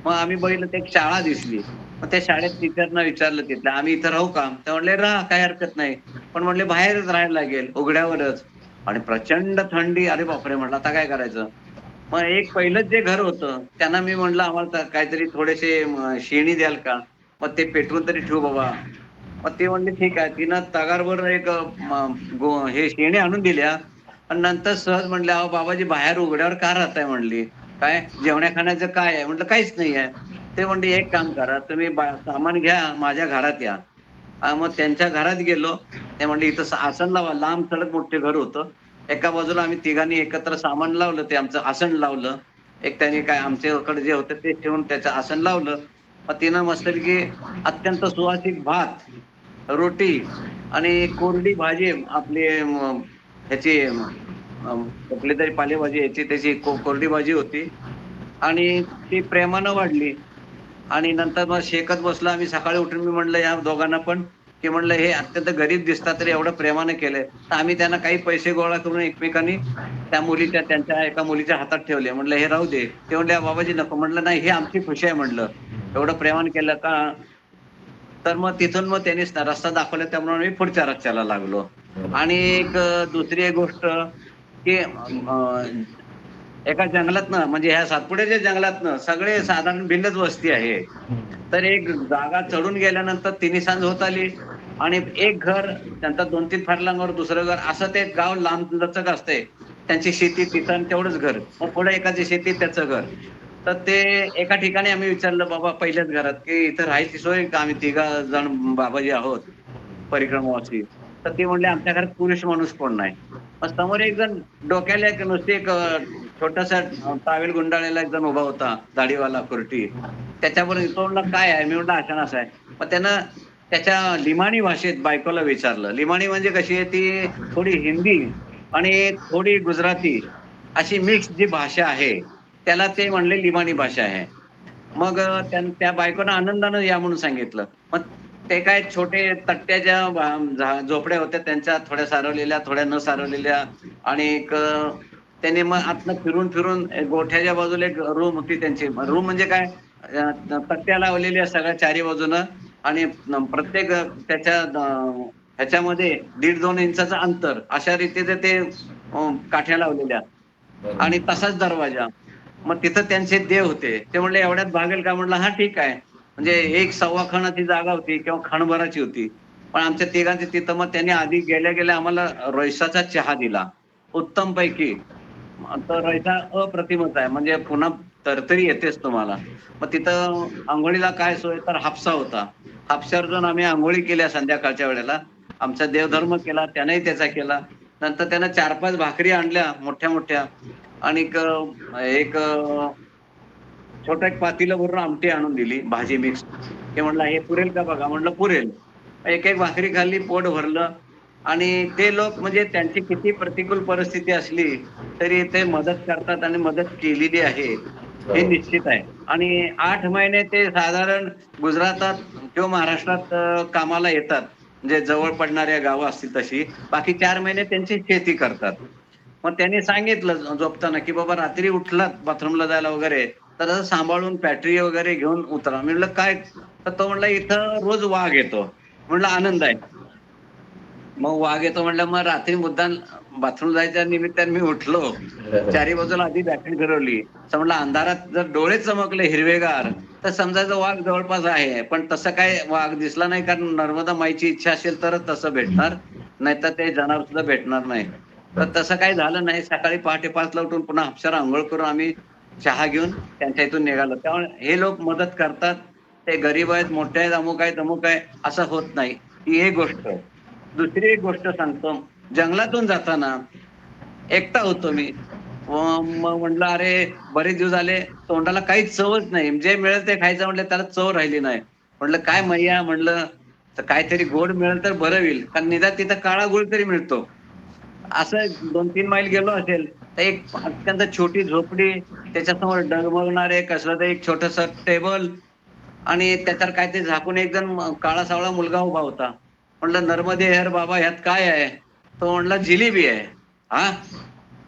मग आम्ही बघितलं तर एक शाळा दिसली. मग त्या शाळेत टीचरना विचारलं तिथलं, आम्ही इथं राहू का? ते म्हणले राहा, काही हरकत नाही. पण म्हणले बाहेरच राहायला लागेल, उघड्यावरच. आणि प्रचंड थंडी. अरे बापरे! म्हटलं आता काय करायचं? मग एक पहिलंच जे घर होतं, त्यांना मी म्हटलं आम्हाला काहीतरी थोडेसे शेणी द्याल का? मग ते पेटवून तरी ठेवू बाबा. मग ते म्हणले ठीक आहे. तिनं तगारवर एक हे शेणी आणून दिल्या आणि नंतर सहज म्हणले, अहो बाबाजी बाहेर उघड्यावर का राहताय म्हणली. काय जेवण्या खाण्याचं काय आहे म्हटलं, काहीच नाही आहे. ते म्हणले एक काम करा, तुम्ही सामान घ्या माझ्या घरात या. मग त्यांच्या घरात गेलो. ते म्हणले इथं आसन लावा. लांब सडक मोठे घर होतं. एका बाजूला आम्ही तिघांनी एकत्र सामान लावलं, ते आमचं आसन लावलं. एक त्याने काय आमच्याकडे जे होतं ते ठेवून त्याचं आसन लावलं. मग तिनं मस्तपैकी अत्यंत सुवासिक भात, रोटी आणि कोरडी भाजी आपली ह्याची कुठली तरी पालेभाजी याची त्याची कोरडी भाजी होती आणि ती प्रेमानं वाढली. आणि नंतर मग शेकत बसलो आम्ही. सकाळी उठून मी म्हणलं या दोघांना पण, की म्हणलं हे अत्यंत गरीब दिसतात तरी एवढं प्रेमानं केलंय. तर आम्ही त्यांना काही पैसे गोळा करून एकमेकांनी त्यांच्या एका मुलीच्या हातात ठेवले. म्हणलं हे राहू दे. ते म्हणले बाबाजी नको. म्हणलं नाही, ही आमची खुशी आहे म्हणलं. एवढं प्रेमानं केलं का. तर मग तिथून मग त्यांनी रस्ता दाखवला, त्यामुळे मी पुढच्या रस्त्याला लागलो. आणि एक दुसरी एक गोष्ट की एका जंगलातनं, म्हणजे ह्या सातपुड्याच्या जंगलातनं सगळे साधारण भिल्लच वस्ती आहे. तर एक जागा चढून गेल्यानंतर तिन्ही सांज होत आली आणि एक घर त्यांचा 2-3 फरलांगावर दुसरं घर, असं ते गाव लांब लचक असते. त्यांची शेती तिथं आणि तेवढंच घर. मग पुढे एकाची शेती त्याचं घर. तर ते एका ठिकाणी आम्ही विचारलं बाबा पहिल्याच घरात, की इथं राहायची सोय का, आम्ही 3 जण बाबाजी आहोत परिक्रमावासी. तर ते म्हणले आमच्या घरात पुरुष माणूस कोण नाही. मग समोर एक जण डोक्याला एक नुसते एक छोटासा टावेल गुंडाळलेला एक जण उभा होता, दाढीवाला कुरटी. त्याच्याबरोबर तो म्हणला काय आहे. मी म्हटलं अशा असं आहे. मग त्यानं त्याच्या लिमाणी भाषेत बायकोला विचारलं. लिमाणी म्हणजे कशी आहे ती, थोडी हिंदी आणि थोडी गुजराती अशी मिक्स जी भाषा आहे, त्याला ते म्हणले लिमाणी भाषा आहे. मग त्या बायकोनं आनंदानं या म्हणून सांगितलं. मग ते काय छोटे तट्ट्याच्या झोपड्या होत्या, त्यांच्या थोड्या सारवलेल्या, थोड्या न सारवलेल्या. आणि एक त्याने मग आतनं फिरून फिरून गोठ्याच्या बाजूला एक रूम होती त्यांची. रूम म्हणजे काय, तट्ट्या लावलेल्या सगळ्या चारी बाजूनं आणि प्रत्येक त्याच्या ह्याच्यामध्ये 1.5-2 इंचाचं अंतर अशा रीतीने ते काठ्या लावलेल्या आणि तसाच दरवाजा. मग तिथं त्यांचे देव होते. ते म्हणले एवढ्यात भागेल का. म्हणलं हा ठीक आहे. म्हणजे 1-1.25 खणाची जागा होती किंवा खणभराची होती. पण आमच्या तिघांची तिथं. मग त्यांनी आधी गेल्या गेल्या आम्हाला रईसाचा चहा दिला, उत्तम पैकी. तर रईसा अप्रतिमच आहे, म्हणजे पुन्हा तरतरी येतेच तुम्हाला. मग तिथं आंघोळीला काय सोय, तर हापसा होता. हापशावर जाऊन आम्ही आंघोळी केल्या संध्याकाळच्या वेळेला. आमचा देवधर्म केला, त्यानेही त्याचा केला. नंतर त्यानं 4-5 भाकरी आणल्या मोठ्या मोठ्या आणि एक छोटं एक पातेलं भरून आमटी आणून दिली, भाजी मिक्स. ते म्हणलं हे पुरेल का बघा. म्हणलं पुरेल. एक एक भाकरी खाल्ली, पोट भरलं. आणि ते लोक म्हणजे त्यांची किती प्रतिकूल परिस्थिती असली तरी ते मदत करतात आणि मदत केलेली आहे हे निश्चित आहे. आणि 8 महिने ते साधारण गुजरातात किंवा महाराष्ट्रात कामाला येतात. म्हणजे जवळ पडणाऱ्या गावं असतील तशी. बाकी 4 महिने त्यांची शेती करतात. मग त्यांनी सांगितलं झोपताना, की बाबा रात्री उठलात बाथरूमला जायला वगैरे, तर सांभाळून पॅट्री वगैरे घेऊन उतरा. मी म्हणलं काय. तर तो म्हणला इथं रोज वाघ येतो. म्हणलं आनंद आहे. मग वाघ येतो म्हणलं, मग रात्री मुद्दाम बाथरूम जायच्या निमित्ताने मी उठलो. चारी बाजूला आधी बॅटरी फिरवली. समजलं अंधारात जर डोळे चमकले हिरवेगार तर समजायचं वाघ जवळपास आहे. पण तसं काय वाघ दिसला नाही, कारण नर्मदा माईची इच्छा असेल तरच तसं भेटणार, नाहीतर ते जनावर सुद्धा भेटणार नाही. तर तसं काही झालं नाही. सकाळी पहाटे 5ला उठून पुन्हा हापशावर अंघोळ करून आम्ही चहा घेऊन त्यांच्या इथून निघालो. त्यामुळे हे लोक मदत करतात. ते गरीब आहेत, मोठे आहेत, अमुक आहे तमुक आहे असं होत नाही. ही एक गोष्ट. दुसरी एक गोष्ट सांगतो. जंगलातून जाताना एकटा होतो मी. मग म्हटलं अरे बरेच दिवस झाले तोंडाला काहीच चवच नाही. जे मिळेल ते खायचं म्हटलं, त्याला चव राहिली नाही. म्हटलं काय मैया, म्हणलं तर काहीतरी गोड मिळेल तर बरं होईल, कारण निदान तिथं काळा गुळ तरी मिळतो. असं 2-3 मैल गेलो असेल तर एक अत्यंत छोटी झोपडी, त्याच्यासमोर डगमगणारे कसलं तर एक छोटस टेबल आणि त्याच्यावर काय ते झाकून एक जण काळा सावळा मुलगा उभा होता. म्हणलं नर्मदे हर बाबा, ह्यात काय आहे. तो म्हणला जिलेबी आहे. हा.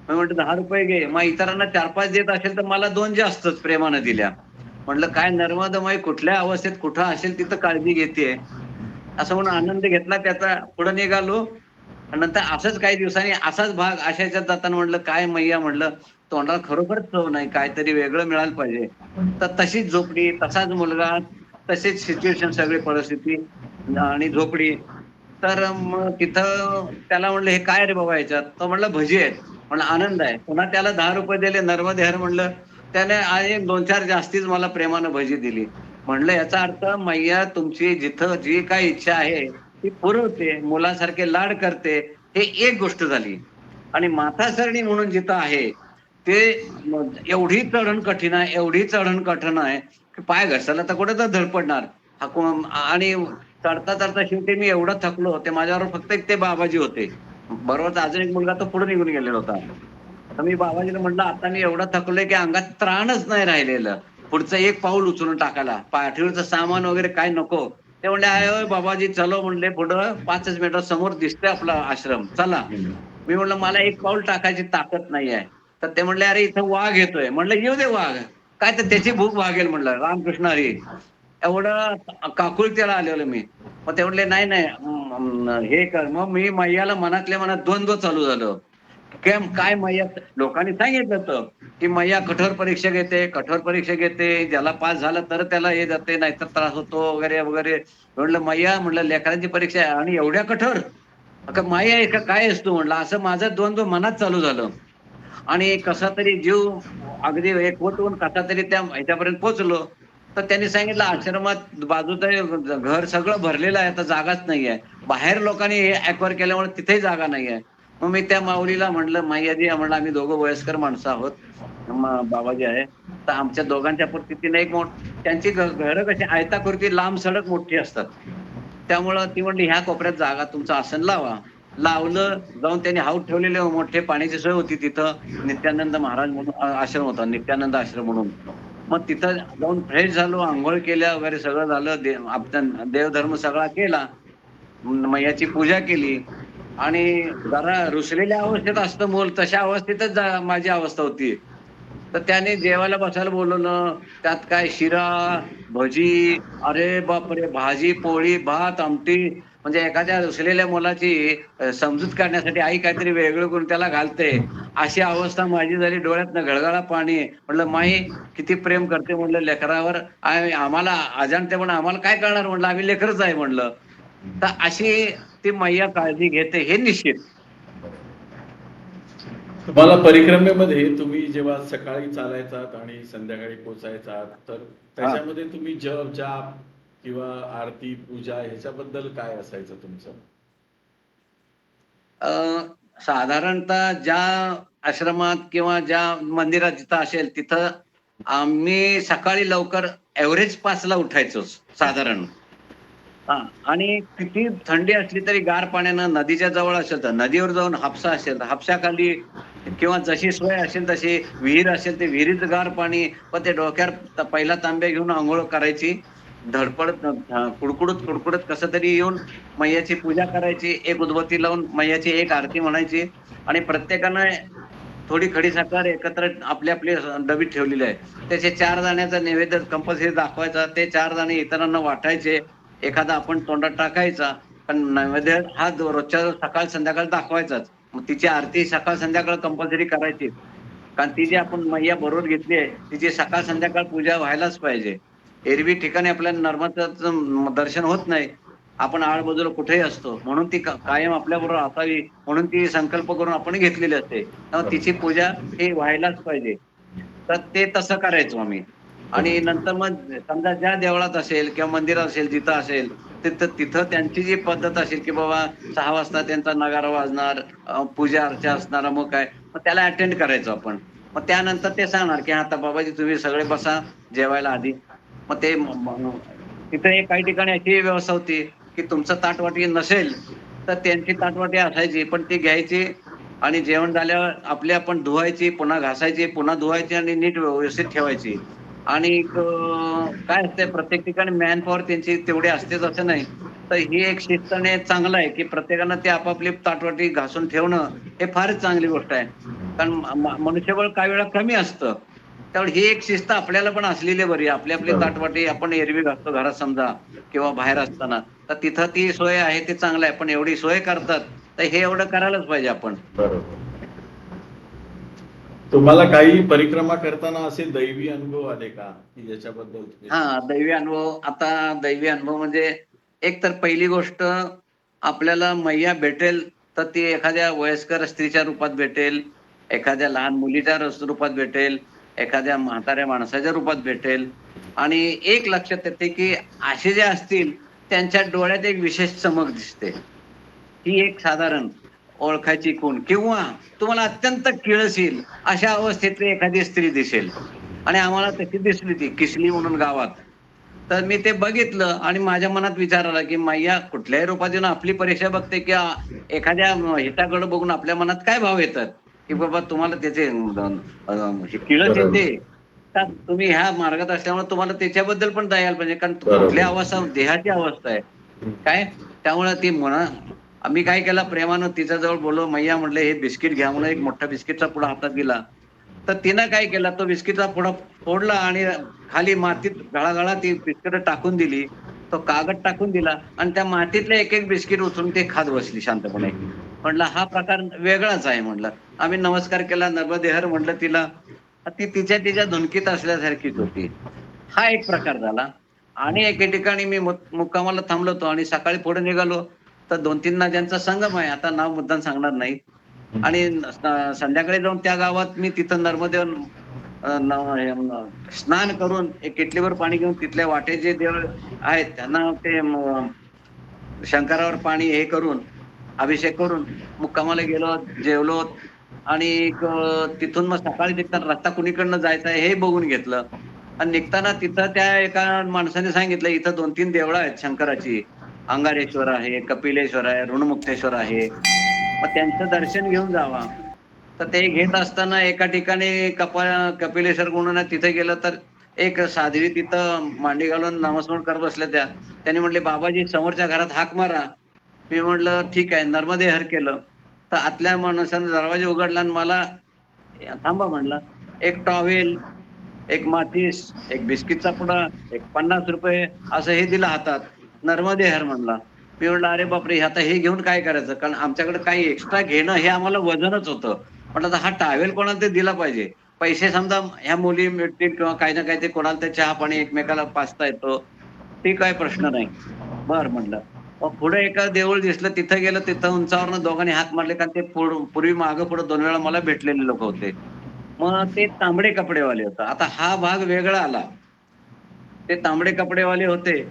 मी म्हटलं 10 रुपये घे. मग इतरांना 4-5 देत असेल तर मला 2 जास्तच प्रेमानं दिल्या. म्हटलं काय नर्मदामाई कुठल्या अवस्थेत कुठं असेल तिथं काळजी घेते. असं म्हणून आनंद घेतला त्याचा. पुढे निघालो. नंतर असंच काही दिवसांनी असाच भाग अशा ह्याच्यात जाताना म्हटलं काय मैया, म्हटलं तोंडाला खरोखरच चव नाही, काहीतरी वेगळं मिळायला पाहिजे. तर तशीच झोपडी, तसाच मुलगा, तशीच सिच्युएशन, सगळी परिस्थिती. आणि झोपडी. तर मग तिथं त्याला म्हणलं, हे काय रे बाबा याच्यात? तो म्हणला भजी आहेत. म्हणलं आनंद आहे. पुन्हा त्याला ₹10 दिले. नर्मदे हर म्हणलं. त्याने आणि 2-4 जास्तीच मला प्रेमानं भजी दिली. म्हणलं याचा अर्थ मैया तुमची जिथं जी काही इच्छा आहे ती पुरवते, मुलासारखे लाड करते. हे एक गोष्ट झाली. आणि माथासरणी म्हणून जिथं आहे, ते एवढी चढण कठीण आहे, एवढी चढण कठीण आहे, की पाय घसरला तर कुठे तर धडपडणार. आणि चढता चढता शेवटी मी एवढं थकलो, ते माझ्याबरोबर फक्त एक ते बाबाजी होते. बरोबरचा अजून एक मुलगा तो पुढे निघून गेलेला होता. तर मी बाबाजीला म्हटलं, आता मी एवढं थकलोय, की अंगात त्राणच नाही राहिलेलं. पुढचं एक पाऊल उचलून टाकायला. पाठीवरचं सामान वगैरे काय नको. ते म्हणले, "आहे होय बाबाजी, चलो" म्हणले, "पुढं 5च मिनिटात समोर दिसतोय आपला आश्रम. चला." मी म्हटलं, "मला एक पाऊल टाकायची ताकद नाहीये." तर ते म्हणले, "अरे इथं वाघ येतोय." म्हणलं, "येऊ दे वाघ. काय तर त्याची भूक भागेल." म्हणलं, "रामकृष्ण हरी." एवढं काकुळतेला आलेलो मी. मग ते म्हणले, "नाही, नाही, हे कर." मग मी मैयाला मनातल्या मनात द्वंद्व चालू झालं. काय मैया लोकांनी सांगितलं होतं, की मैया कठोर परीक्षा घेते, कठोर परीक्षा घेते. ज्याला पास झालं तर त्याला हे जाते, नाहीतर त्रास होतो वगैरे, वगैरे. म्हटलं, "मैया," म्हटलं, "लेकरांची परीक्षा आहे आणि एवढ्या कठोर? का माया आहे का काय आहेस तू?" म्हटलं. असं माझं द्वंद्व मनात चालू झालं. आणि कसा तरी जीव अगदी एकवटून कसा तरी त्या ह्याच्यापर्यंत पोहोचलो. तर त्यांनी सांगितलं, "आश्रमात बाजूचं घर सगळं भरलेलं आहे, आता जागाच नाहीये. बाहेर लोकांनी हे ॲक्वायर केल्यामुळे तिथेही जागा नाहीये." मग मी त्या माऊलीला म्हटलं, "मैयाजी," म्हणलं, "आम्ही दोघं वयस्कर माणसं आहोत. बाबाजी आहे. तर आमच्या दोघांच्या पुरती तिने एक त्यांची घरं कशी आयताकृती लांब सडक मोठी असतात. त्यामुळं ती म्हणली, "ह्या कोपऱ्यात जागा तुमचं आसन लावा." लावलं. जाऊन त्यांनी हौद ठेवलेले मोठे पाण्याची सोय होती तिथं. नित्यानंद महाराज म्हणून आश्रम होता, नित्यानंद आश्रम म्हणून. मग तिथं जाऊन फ्रेश झालो, अंघोळ केल्या वगैरे सगळं झालं. आपण देवधर्म सगळा केला. मैयाची पूजा केली आणि जरा रुसलेल्या अवस्थेत असतं मूल, तशा अवस्थेतच माझी अवस्था होती. तर त्याने जेवायला बसायला बोलवलं. त्यात काय शिरा, भजी, अरे बापरे! भाजी, पोळी, भात, आमटी. म्हणजे एखाद्या रुसलेल्या मुलाची समजूत काढण्यासाठी आई काहीतरी वेगळं करून त्याला घालते. अशी अवस्था माझी झाली. डोळ्यातनं गळगळा पाणी. म्हटलं, "माई किती प्रेम करते," म्हटलं, "लेकरावर. आम्हाला अजाणतेपणी आम्हाला काय कळणार," म्हटलं, "आम्ही लेकरच आहे," म्हटलं. तर अशी ती मैया काळजी घेते हे निश्चित. तुम्हाला परिक्रमेमध्ये तुम्ही जेव्हा सकाळी चालायचात आणि संध्याकाळी पोचायचात, तर हां. त्याच्यामध्ये तुम्ही जप, जाप किंवा आरती, पूजा ह्याच्याबद्दल काय असायचं तुमचं? अ, साधारणतः ज्या आश्रमात किंवा ज्या मंदिरात जिथं असेल तिथं आम्ही सकाळी लवकर एव्हरेज 5 ला उठायचोच साधारण. हां. आणि किती थंडी असली तरी गार पाण्यानं नदीच्या जवळ असेल तर नदीवर जाऊन हापसा असेल तर हापशाखाली किंवा जशी सोय असेल तशी विहीर असेल ते विहिरीचं गार पाणी. पण ते डोक्यावर पहिला तांब्या घेऊन अंघोळ करायची. धडपडत कुडकुडत कसं तरी येऊन मैयाची पूजा करायची. एक उदबत्ती लावून मैयाची एक आरती म्हणायची आणि प्रत्येकानं थोडी खडीसाखर एकत्र आपली डबीत ठेवलेली आहे. त्याचे 4 दाण्याचा नैवेद्य कंपल्सरी दाखवायचा. ते 4 दाणे इतरांना वाटायचे. एखादा आपण तोंडात टाकायचा. पण नैवेद्य हा रोजच्या रोज सकाळ संध्याकाळ दाखवायचाच. मग तिची आरती सकाळ संध्याकाळ कंपल्सरी करायची. कारण ती जी आपण मैया बरोबर घेतली आहे, तिची सकाळ संध्याकाळ पूजा व्हायलाच पाहिजे. एरवी ठिकाणी आपल्याला नर्मदेचं दर्शन होत नाही. आपण आजूबाजूला कुठेही असतो. म्हणून ती कायम आपल्याबरोबर असावी म्हणून ती संकल्प करून आपण घेतलेली असते. तेव्हा तिची पूजा ही व्हायलाच पाहिजे. तर ते तसं करायचो आम्ही. आणि नंतर मग समजा ज्या देवळात असेल किंवा मंदिरात असेल, जिथं असेल, तिथं तिथं त्यांची जी पद्धत असेल, की बाबा 6 वाजता त्यांचा नगारा वाजणार, पूजा अर्चा असणार, मग काय, मग त्याला अटेंड करायचो आपण. मग त्यानंतर ते सांगणार, की "आता बाबाजी तुम्ही सगळे बसा जेवायला आधी." मग ते तिथे काही ठिकाणी अशी व्यवस्था होती, की तुमचं ताटवाटी नसेल, तर त्यांची ताटवाटी असायची. पण ती घ्यायची आणि जेवण झाल्यावर आपली आपण धुवायची, पुन्हा घासायची, पुन्हा धुवायची आणि नीट व्यवस्थित ठेवायची. आणि काय असते प्रत्येक ठिकाणी मॅन पॉवर त्यांची तेवढी असतेच असं नाही. तर ही एक शिस्त आणि चांगलं आहे, की प्रत्येकानं ती आपापली ताटवाटी घासून ठेवणं हे फारच चांगली गोष्ट आहे. कारण मनुष्यबळ काही वेळा कमी असतं. त्यामुळे ही एक शिस्त आपल्याला पण असलेली बरी. आपली आपली बरोबर. ताटवाटी आपण एरवी घासतो घरात समजा किंवा बाहेर असताना. तर तिथं ती सोय आहे ते चांगलं आहे. पण एवढी सोय करतात, तर हे एवढं करायलाच पाहिजे आपण. बरोबर. तुम्हाला काही परिक्रमा करताना असे दैवी अनुभव आले का, की याच्याबद्दल तुम्ही हां, दैवी अनुभव. आता दैवी अनुभव म्हणजे एक तर पहिली गोष्ट, आपल्याला मैया भेटेल तर ती एखाद्या वयस्कर स्त्रीच्या रूपात भेटेल, एखाद्या लहान मुलीच्या रूपात भेटेल, एखाद्या म्हाताऱ्या माणसाच्या रूपात भेटेल. आणि एक लक्षात येते की असे जे असतील त्यांच्या डोळ्यात एक विशेष चमक दिसते. ही एक साधारण ओळखायची खूण, किंवा तुम्हाला अत्यंत किळस अशा अवस्थेतली एखादी स्त्री दिसेल. आणि आम्हाला तशी दिसली ती किसली म्हणून गावात. तर मी ते बघितलं आणि माझ्या मनात विचार आला, की मैया कुठल्याही रूपात येऊन आपली परीक्षा बघते, की एखाद्या हिताकडे बघून आपल्या मनात काय भाव येतात, की बाबा तुम्हाला त्याचे हे किळस बरोबर. येते, का तुम्ही ह्या मार्गात असल्यामुळे तुम्हाला त्याच्याबद्दल पण दया यायला पाहिजे. कारण कुठली बरोबर. अवस्था देहाची अवस्था आहे. काय त्यामुळे ती आम्ही काय केलं, प्रेमानं तिच्याजवळ बोललो, मैया म्हटलं हे बिस्किट घ्या म्हणून एक मोठा बिस्किटचा पुडा हातात दिला. तर तिनं काय केलं, तो बिस्किटचा पुडा फोडला आणि खाली मातीत गळागळा ती बिस्किट टाकून दिली. तो कागद टाकून दिला आणि त्या मातीतले एक एक बिस्किट उचलून ते खात बसली शांतपणे. म्हटलं हा प्रकार वेगळाच आहे म्हटलं. आम्ही नमस्कार केला, नर्मदेहर म्हटलं तिला. ती तिच्या तिच्या धुनकीत असल्यासारखीच होती. हा एक प्रकार झाला. आणि एके ठिकाणी मी मुक्कामाला थांबलो होतो आणि सकाळी पुढे निघालो, तर 2-3 नद्यांचा संगम आहे. आता नाव मुद्दाम सांगणार नाही. आणि संध्याकाळी जाऊन त्या गावात मी तिथं नर्मदेवर स्नान करून एक किटलीभर पाणी घेऊन तिथल्या वाटेचे देव आहेत त्यांना ते शंकरावर पाणी हे करून, अभिषेक करून मुक्कामाला गेलो, जेवलो आणि तिथून मग सकाळी निघताना रस्ता कुणीकडनं जायचा आहे हे बघून घेतलं. आणि निघताना तिथं त्या एका माणसाने सांगितलं, इथं 2-3 देवळं आहेत शंकराची. अंगारेश्वर आहे, कपिलेश्वर आहे, ऋणमुक्तेश्वर आहे. मग त्यांचं दर्शन घेऊन जावा. तर ते घेत असताना एका ठिकाणी कपिलेश्वर म्हणून आहे, तिथे गेलं तर एक साध्वी तिथं मांडी घालून नामस्मरण करत बसल्या त्या. त्यांनी म्हटले, "बाबाजी समोरच्या घरात हाक मारा." मी म्हटलं, "ठीक आहे." नर्मदे हर केलं. तर आतल्या माणसाने दरवाजा उघडला आणि मला थांबा म्हणला. एक टॉवेल, एक माचीस, एक बिस्किटचा पुडा, एक ₹50 असं हे दिलं हातात. नर्मदे हर म्हणला. मी म्हटलं, "अरे बापरे! आता हे घेऊन काय करायचं?" कारण आमच्याकडे काही एक्स्ट्रा घेणं हे आम्हाला वजनच होतं. म्हटलं, "आता हा टॉवेल कोणाला तरी दिला पाहिजे." पैसे समजा ह्या मुली मिळतील किंवा काही ना काही ते कोणाला तरी चहा-पाणी एकमेकाला पाजता येतो. ते काही प्रश्न नाही. बरं म्हटलं. मग पुढे एका देऊळ दिसलं, तिथं गेलं. तिथं उंचावरनं दोघांनी हाक मारले, कारण ते पूर्वी मागं-पुढं 2 वेळा मला भेटलेले लोकं होते. मग ते तांबडे कपडेवाले होते. आता हा भाग वेगळा आला. ते तांबडे कपडेवाले होते.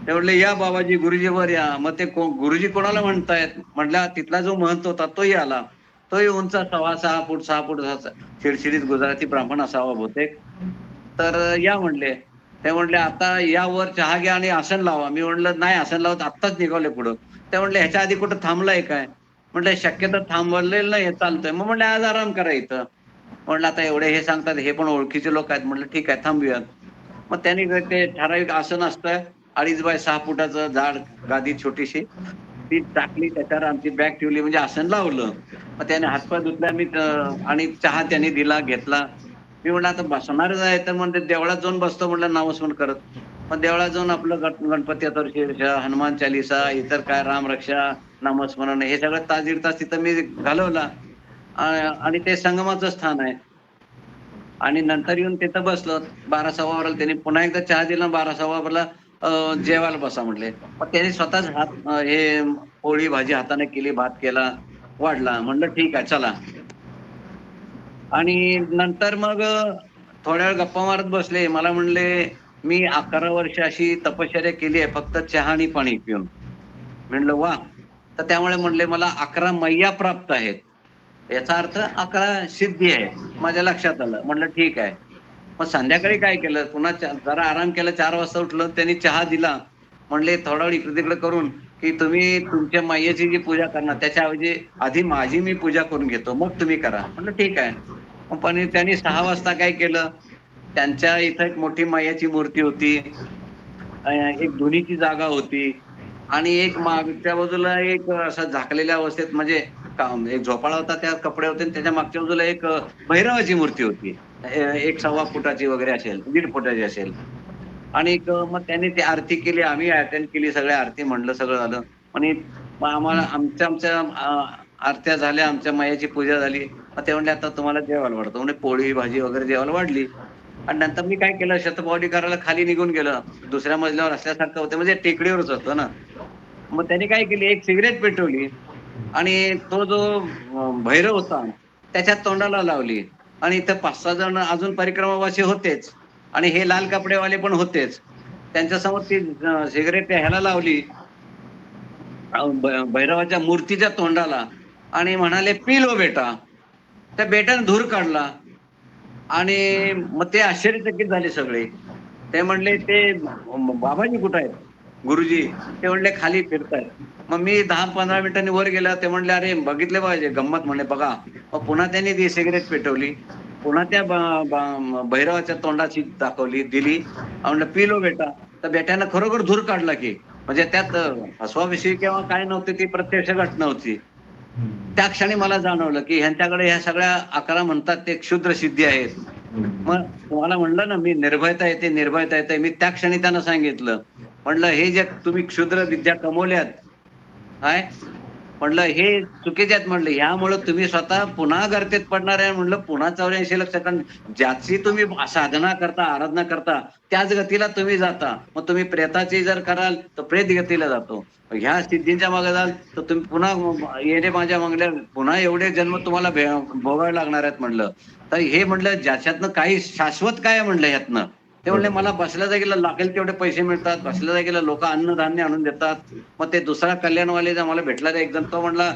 ते म्हटले, "या बाबाजी, गुरुजी वर या." मग ते गुरुजी कोणाला म्हणतायत? म्हटलं तिथला जो महंत होता तोही आला. तोही उंच 6.25 फूट, 6 फूट असा शिडशिडीत गुजराती ब्राह्मण असावा बहुतेक. तर या म्हणले. ते म्हटले, "आता या वर चहा घ्या आणि आसन लावा." मी म्हटलं, "नाही आसन लावत, आत्ताच निघालोय पुढं." ते म्हटले, "ह्याच्या आधी कुठं थांबलाय काय?" म्हटलं, "शक्यतो थांबवलेलं नाही, चालतंय." मग म्हटले, "आज आराम करा इथं." म्हटलं, "आता एवढे हे सांगतात, हे पण ओळखीचे लोक आहेत." म्हटलं, "ठीक आहे, थांबूयात." मग त्यांनी ते ठराविक आसन असतं 2.5 बाय 6 फुटाचं जाड गादी छोटीशी. ती टाकली, त्याच्यावर आमची बॅग ठेवली म्हणजे आसन लावलं. मग त्याने हातपाय धुतले आणि चहा त्याने दिला, घेतला. मी म्हटलं, "आता बसणारच आहे." तर म्हणते, "देवळात जाऊन बसतो," म्हटलं नामस्मरण करत. मग देवळात जाऊन आपलं गणपती शीर्ष, हनुमान चालीसा, इतर काय रामरक्षा, नामस्मरण हे सगळं तास दीड तास तिथं मी घालवला. अ, आणि ते संगमाचं स्थान आहे. आणि नंतर येऊन तिथं बसलो. 12:15 वाजता त्यांनी पुन्हा एकदा चहा दिला. 12:15 जेवायला बसा म्हटले. मग त्यांनी स्वतःच हे पोळी भाजी हाताने केली, भात केला, वाढला. म्हटलं ठीक आहे चला. आणि नंतर मग थोड्या वेळ गप्पा मारत बसले. मला म्हणले, "मी 11 वर्ष अशी तपश्चर्या केली आहे फक्त चहा आणि पाणी पिऊन." म्हणलं, "वाह!" तर त्यामुळे म्हणले, "मला 11 मैया प्राप्त आहेत." याचा अर्थ 11 सिद्धी आहे. माझ्या लक्षात आलं. म्हटलं, "ठीक आहे." मग संध्याकाळी काय केलं, पुन्हा जरा आराम केला. 4 वाजता उठलो. त्यांनी चहा दिला. म्हणले, "थोडा वेळ इकडे-तिकडे करून, की तुम्ही तुमच्या मायेची जी पूजा करणार त्याच्याऐवजी आधी माझी मी पूजा करून घेतो. मग तुम्ही करा." म्हटलं, "ठीक आहे." मग पण त्यांनी 6 वाजता काय केलं, त्यांच्या इथं एक मोठी मायेची मूर्ती होती. एक धुनीची जागा होती आणि एक मागच्या बाजूला एक असा झाकलेल्या अवस्थेत म्हणजे एक झोपाळा होता, त्यात कपडे होते आणि त्याच्या मागच्या बाजूला एक भैरवाची मूर्ती होती. 1 सव्वा फुटाची वगैरे असेल, 1.5 फुटाची असेल. आणि मग त्यांनी ती आरती केली. आम्ही अटेंड केली. सगळ्या आरती म्हणलं सगळं झालं. आणि मग आम्हाला आमच्या आरत्या झाल्या, आमच्या मायेची पूजा झाली. मग ते म्हणले, "आता तुम्हाला जेवायला वाढतो." म्हणजे पोळी, भाजी वगैरे जेवायला वाढली. आणि नंतर मी काय केलं, शतपावली करायला खाली निघून गेलो. दुसऱ्या मजल्यावर असल्यासारखं होतं म्हणजे टेकडीवरच होतं ना. मग त्याने काय केली, एक सिगरेट पेटवली आणि तो जो भैरव होता त्याच्या तोंडाला लावली. आणि इथं 5-6 जण अजून परिक्रमावासी होतेच आणि हे लाल कपडेवाले पण होतेच. त्यांच्यासमोर ती सिगरेट ह्याला लावली, भैरवाच्या मूर्तीच्या तोंडाला, आणि म्हणाले, "पी लो बेटा." त्या बेटाने धूर काढला आणि मग ते आश्चर्यचकित झाले सगळे. ते म्हणले, "ते बाबाजी कुठे आहेत? गुरुजी?" ते म्हणले, "खाली फिरतायत." मग मी 10-15 मिनिटांनी वर गेला. ते म्हणले, "अरे बघितले पाहिजे गंमत." म्हणले, "बघा." मग पुन्हा त्यांनी ती सिगरेट पेटवली. पुन्हा त्या भैरवाच्या तोंडाची दाखवली, दिली. म्हणलं, "पी लो बेटा." तर बेट्यानं खरोखर धूर काढला की. म्हणजे त्यात फसवाविषयी किंवा काय नव्हती, ती प्रत्यक्ष घटना होती. त्या क्षणी मला जाणवलं की ह्यांच्याकडे ह्या सगळ्या 11 म्हणतात ते क्षुद्र सिद्धी आहेत. मग तुम्हाला म्हणलं ना, मी निर्भयता येते, निर्भयता येते. मी त्या क्षणी त्यांना सांगितलं. म्हणलं, "हे जे तुम्ही क्षुद्र विद्या कमवल्यात, काय? म्हणलं हे चुकीचे आहेत." म्हणलं, "ह्यामुळे तुम्ही स्वतः पुन्हा गर्तेत पडणार आहे." म्हणलं, "पुन्हा 84 लक्ष." कारण ज्याची तुम्ही साधना करता, आराधना करता, त्याच गतीला तुम्ही जाता. मग तुम्ही प्रेताची जर कराल, तर प्रेत गतीला जातो. ह्या सिद्धींच्या मागे जाल, तर तुम्ही पुन्हा येणे माझ्या मागल्या, पुन्हा एवढे जन्म तुम्हाला भोगावे लागणार आहेत म्हणलं. तर हे म्हणलं, ज्याच्यातनं काही शाश्वत काय आहे म्हणलं ह्यातनं. ते म्हणले, "मला बसल्या जागेला लागेल तेवढे पैसे मिळतात. बसल्या जागेला लोक अन्नधान्य आणून देतात." मग ते दुसरा कल्याणवाले जे मला भेटला एक जण, तो म्हणला,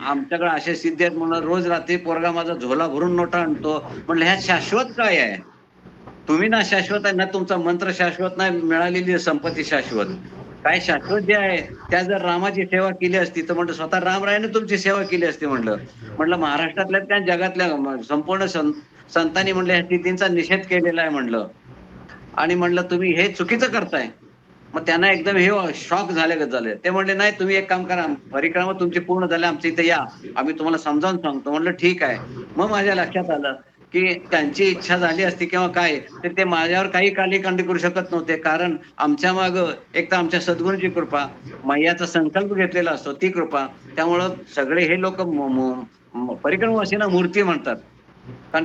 आमच्याकडे अशा सिद्धी आहेत म्हणून रोज रात्री पोरगा माझा झोला भरून नोटा आणतो." म्हणलं, ह्यात शाश्वत काय आहे? तुम्ही ना शाश्वत आहे ना, तुमचा मंत्र शाश्वत नाही, मिळालेली संपत्ती शाश्वत. काय शाश्वत जे आहे, त्या जर रामाची सेवा केली असती, तर म्हणलं स्वतः रामरायाने तुमची सेवा केली असती म्हणलं. म्हणलं महाराष्ट्रातल्या काय जगातल्या संपूर्ण संतांनी म्हणलं ह्या सिद्धींचा निषेध केलेला आहे म्हणलं. आणि म्हणलं तुम्ही हे चुकीचं करताय. मग त्यांना एकदम हे शॉक झाल्यागत झाले. ते म्हणले, "नाही, तुम्ही एक काम करा, परिक्रमा तुमची पूर्ण झाली, आमच्या इथे या. आम्ही तुम्हाला समजावून सांगतो." म्हणलं, "ठीक आहे." मग माझ्या लक्षात आलं, की त्यांची इच्छा झाली असती किंवा काय, तर ते माझ्यावर काही कालीकांडी करू शकत नव्हते. कारण आमच्या मागं एक तर आमच्या सद्गुरूंची कृपा, मैयाचा संकल्प घेतलेला असतो ती कृपा. त्यामुळं सगळे हे लोक परिक्रमावासींना मूर्ती म्हणतात. कारण